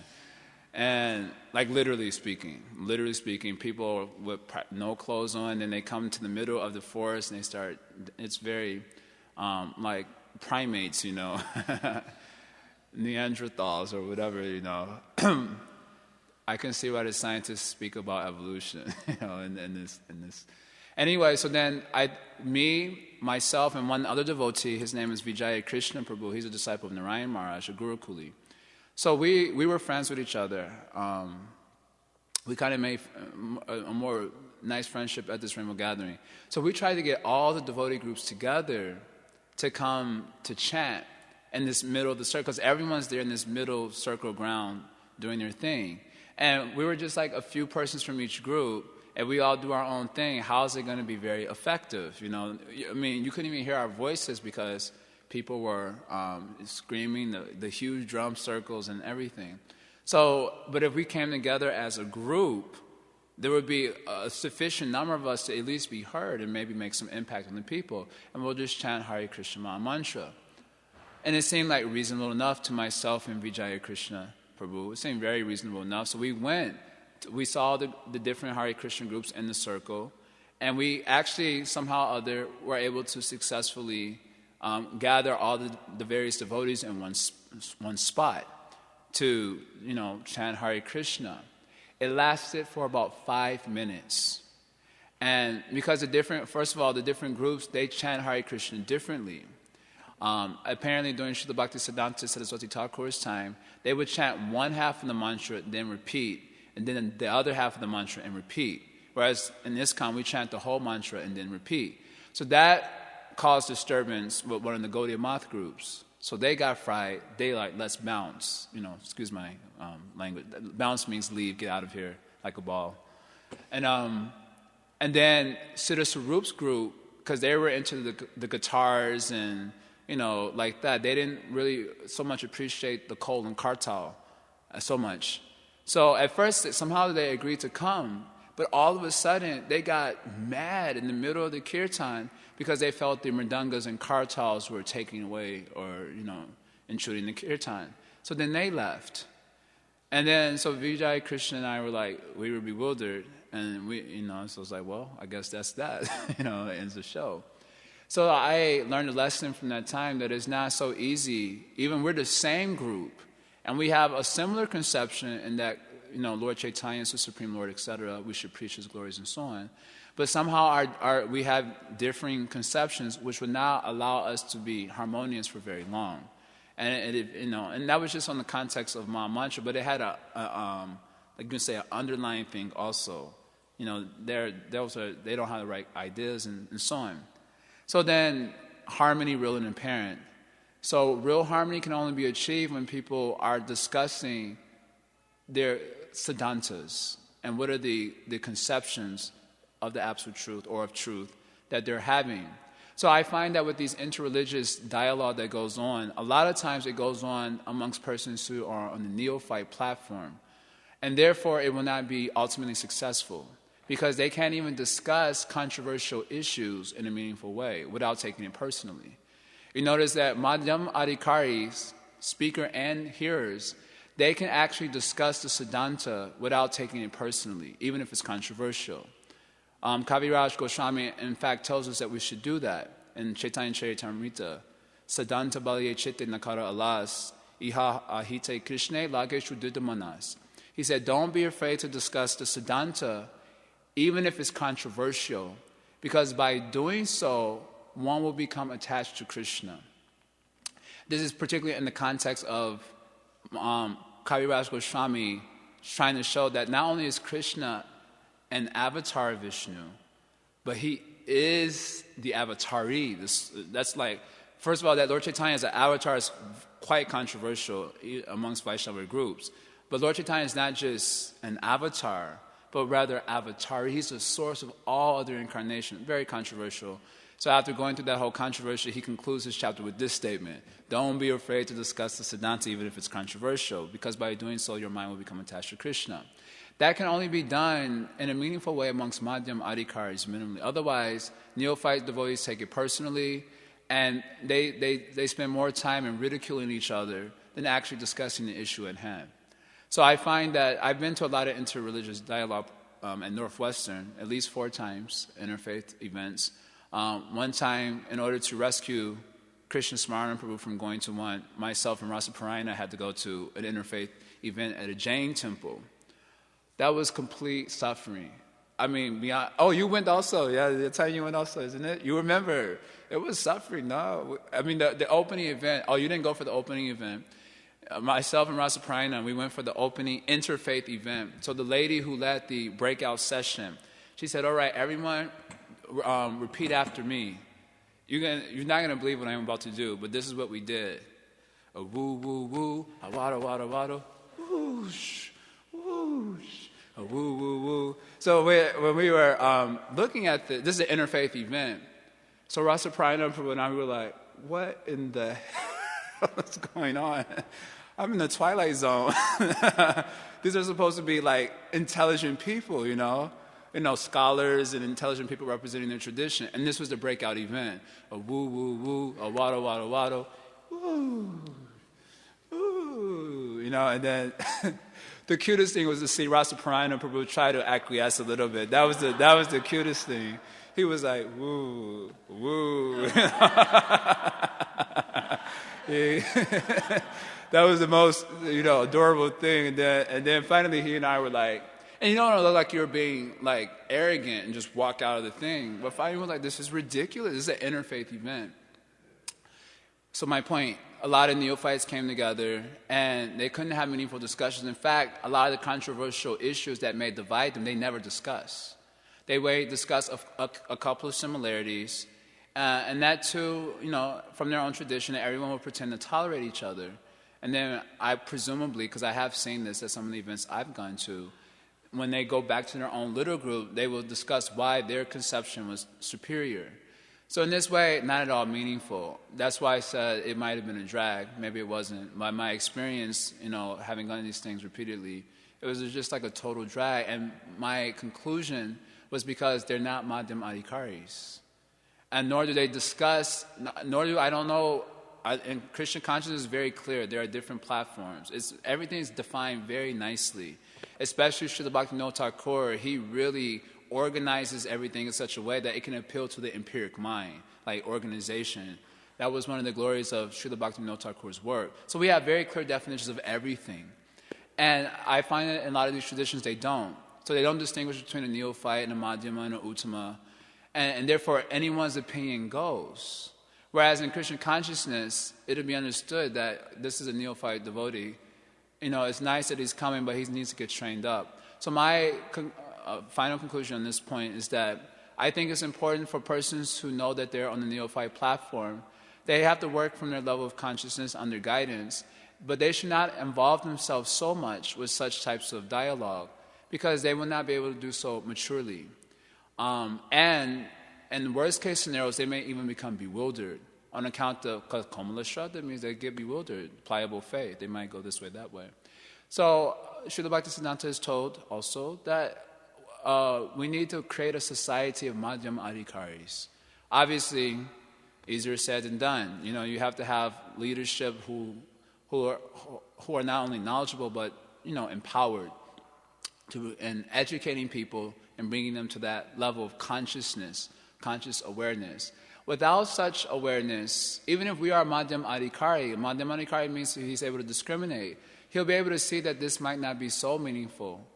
And like literally speaking, people with no clothes on, then they come to the middle of the forest and they start, it's very like primates, Neanderthals or whatever, I can see why the scientists speak about evolution, in this. Anyway, so then myself, and one other devotee, his name is Vijaya Krishna Prabhu. He's a disciple of Narayan Maharaj, a Guru Kuli. So we were friends with each other. We kind of made a more nice friendship at this Rainbow Gathering. So we tried to get all the devotee groups together to come to chant in this middle of the circle, because everyone's there in this middle circle ground doing their thing. And we were just like a few persons from each group, and we all do our own thing. How is it going to be very effective? You couldn't even hear our voices because people were screaming, the huge drum circles and everything. So, but if we came together as a group, there would be a sufficient number of us to at least be heard and maybe make some impact on the people. And we'll just chant Hare Krishna Maha Mantra. And it seemed like reasonable enough to myself and Vijaya Krishna Prabhu. It seemed very reasonable enough. So we went. We saw the different Hare Krishna groups in the circle. And we actually somehow or other were able to successfully gather all the various devotees in one spot to, chant Hare Krishna. It lasted for about 5 minutes. And because the different groups, they chant Hare Krishna differently. Apparently during Srila Bhaktisiddhanta Saraswati Thakur's time, they would chant one half of the mantra, then repeat, and then the other half of the mantra and repeat. Whereas in ISKCON, we chant the whole mantra and then repeat. So that caused disturbance with one of the Gaudiya Math groups. So they got fried. They let's bounce. Excuse my language. Bounce means leave, get out of here, like a ball. And then Siddha Swarup's group, because they were into the guitars and, like that, they didn't really so much appreciate the Kol and Kartal so much. So at first, somehow they agreed to come. But all of a sudden, they got mad in the middle of the kirtan because they felt the mridangas and kartals were taking away or, intruding the kirtan. So then they left. And then, so Vijay, Krishna, and I we were bewildered. And so I was like, well, I guess that's that. It ends the show. So I learned a lesson from that time that it's not so easy. Even we're the same group. And we have a similar conception in that, Lord Chaitanya is the Supreme Lord, etc. We should preach His glories and so on. But somehow we have differing conceptions which would not allow us to be harmonious for very long. And that was just on the context of Maha Mantra, but it had an underlying thing also. They don't have the right ideas and so on. So then, harmony, real and apparent. So real harmony can only be achieved when people are discussing their siddhantas and what are the conceptions of the absolute truth or of truth that they're having. So I find that with these interreligious dialogue that goes on, a lot of times it goes on amongst persons who are on the neophyte platform. And therefore it will not be ultimately successful because they can't even discuss controversial issues in a meaningful way without taking it personally. You notice that Madhyam Adhikaris, speaker and hearers, they can actually discuss the Siddhanta without taking it personally, even if it's controversial. Kaviraj Goswami, in fact, tells us that we should do that in Chaitanya Charitamrita. Siddhanta Balye Chitte Nakara Alas, Iha Ahite Krishne Lageshu Didamanas. He said, don't be afraid to discuss the Siddhanta, even if it's controversial, because by doing so, one will become attached to Krishna. This is particularly in the context of Kaviraj Goswami trying to show that not only is Krishna an avatar of Vishnu, but he is the avatari. That's first of all, that Lord Chaitanya as an avatar is quite controversial amongst Vaishnava groups. But Lord Chaitanya is not just an avatar, but rather avatari. He's the source of all other incarnations. Very controversial. So after going through that whole controversy, he concludes his chapter with this statement: don't be afraid to discuss the Siddhanta even if it's controversial, because by doing so, your mind will become attached to Krishna. That can only be done in a meaningful way amongst Madhyam Adhikaris minimally. Otherwise, neophyte devotees take it personally, and they spend more time in ridiculing each other than actually discussing the issue at hand. So I find that I've been to a lot of interreligious dialogue at Northwestern, at least 4 times, interfaith events. One time, in order to rescue Krishna Smarana Prabhu from going to one, myself and Rasa Parayana had to go to an interfaith event at a Jain temple. That was complete suffering. I mean, beyond... Oh, you went also. Yeah, the time you went also, isn't it? You remember. It was suffering, no? I mean, the opening event... Oh, you didn't go for the opening event. Myself and Rasa Parayana, we went for the opening interfaith event. So the lady who led the breakout session, she said, all right, everyone, repeat after me. You're not going to believe what I'm about to do, but this is what we did. A woo, woo, woo, a wada, wada, wada, whoosh, whoosh, a woo, woo, woo. So when we were looking at this is an interfaith event. So Rasa Parayana and I were like, what in the hell is going on? I'm in the twilight zone. These are supposed to be like intelligent people, scholars and intelligent people representing their tradition. And this was the breakout event. A woo, woo, woo, a wada, wada, wada, woo. ooh, and then the cutest thing was to see Rasaparayana Prabhu try to acquiesce a little bit. That was the cutest thing. He was like, woo, woo. That was the most, adorable thing. And then finally he and I were like, and you don't look like you're being like arrogant and just walk out of the thing. But finally we were like, this is ridiculous. This is an interfaith event. So my point, a lot of neophytes came together and they couldn't have meaningful discussions. In fact, a lot of the controversial issues that may divide them, they never discuss. They may discuss a couple of similarities, and that too, from their own tradition, everyone will pretend to tolerate each other. And then I presumably, because I have seen this at some of the events I've gone to, when they go back to their own little group, they will discuss why their conception was superior. So in this way, not at all meaningful. That's why I said it might have been a drag. Maybe it wasn't. By my experience, having done these things repeatedly, it was just like a total drag. And my conclusion was because they're not Madhyam Adhikaris. And nor do they discuss, I don't know, in Krishna consciousness is very clear. There are different platforms. Everything is defined very nicely. Especially Srila Bhaktivinoda Thakur, he really organizes everything in such a way that it can appeal to the empiric mind, like organization. That was one of the glories of Srila Bhaktivinoda Thakur's work. So we have very clear definitions of everything. And I find that in a lot of these traditions they don't. So they don't distinguish between a neophyte and a madhyama and a uttama. And therefore anyone's opinion goes. Whereas in Krishna consciousness, it'll be understood that this is a neophyte devotee. It's nice that he's coming, but he needs to get trained up. So my final conclusion on this point is that I think it's important for persons who know that they're on the neophyte platform, they have to work from their level of consciousness under guidance, but they should not involve themselves so much with such types of dialogue because they will not be able to do so maturely. And in worst case scenarios, they may even become bewildered on account of, because Komala Shraddha means they get bewildered, pliable faith. They might go this way, that way. So Srila Bhaktisiddhanta is told also that we need to create a society of Madhyam Adhikaris. Obviously, easier said than done. You have to have leadership who are not only knowledgeable but empowered and educating people and bringing them to that level of consciousness, conscious awareness. Without such awareness, even if we are Madhyam Adhikari means he's able to discriminate. He'll be able to see that this might not be so meaningful.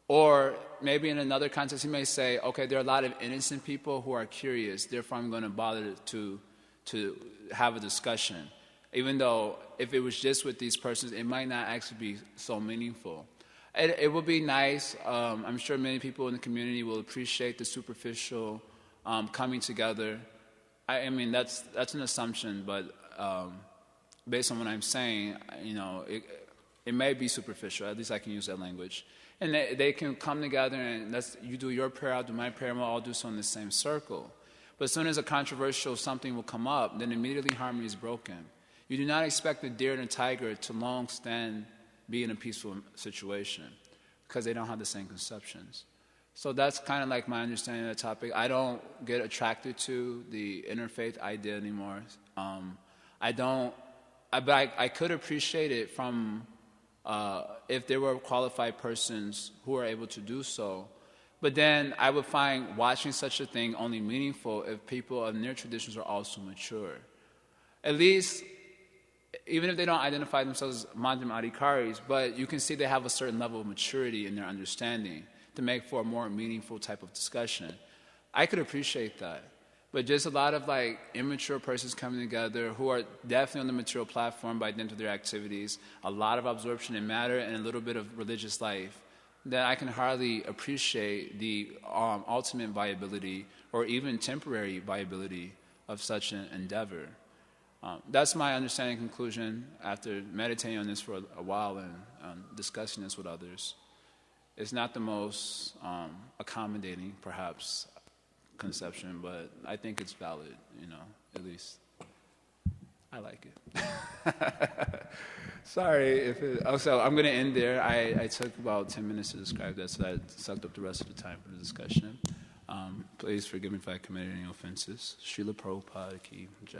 Or maybe in another context, he may say, okay, there are a lot of innocent people who are curious, therefore I'm going to bother to have a discussion. Even though if it was just with these persons, it might not actually be so meaningful. It would be nice. I'm sure many people in the community will appreciate the superficial coming together. I mean, that's an assumption, but based on what I'm saying, it may be superficial. At least I can use that language. And they can come together and you do your prayer, I'll do my prayer, and we'll all do so in the same circle. But as soon as a controversial something will come up, then immediately harmony is broken. You do not expect the deer and the tiger to long be in a peaceful situation because they don't have the same conceptions. So that's kind of like my understanding of the topic. I don't get attracted to the interfaith idea anymore. But I could appreciate it from if there were qualified persons who are able to do so. But then I would find watching such a thing only meaningful if people in their traditions are also mature. At least, even if they don't identify themselves as Madhyam Adhikaris, but you can see they have a certain level of maturity in their understanding to make for a more meaningful type of discussion. I could appreciate that. But just a lot of immature persons coming together who are definitely on the material platform by dint of their activities, a lot of absorption in matter and a little bit of religious life, then I can hardly appreciate the ultimate viability or even temporary viability of such an endeavor. That's my understanding and conclusion after meditating on this for a while and discussing this with others. It's not the most accommodating, perhaps, conception, but I think it's valid, at least. I like it. Sorry so I'm going to end there. I took about 10 minutes to describe that, so that sucked up the rest of the time for the discussion. Please forgive me if I committed any offenses. Srila Prabhupada Ki Jai.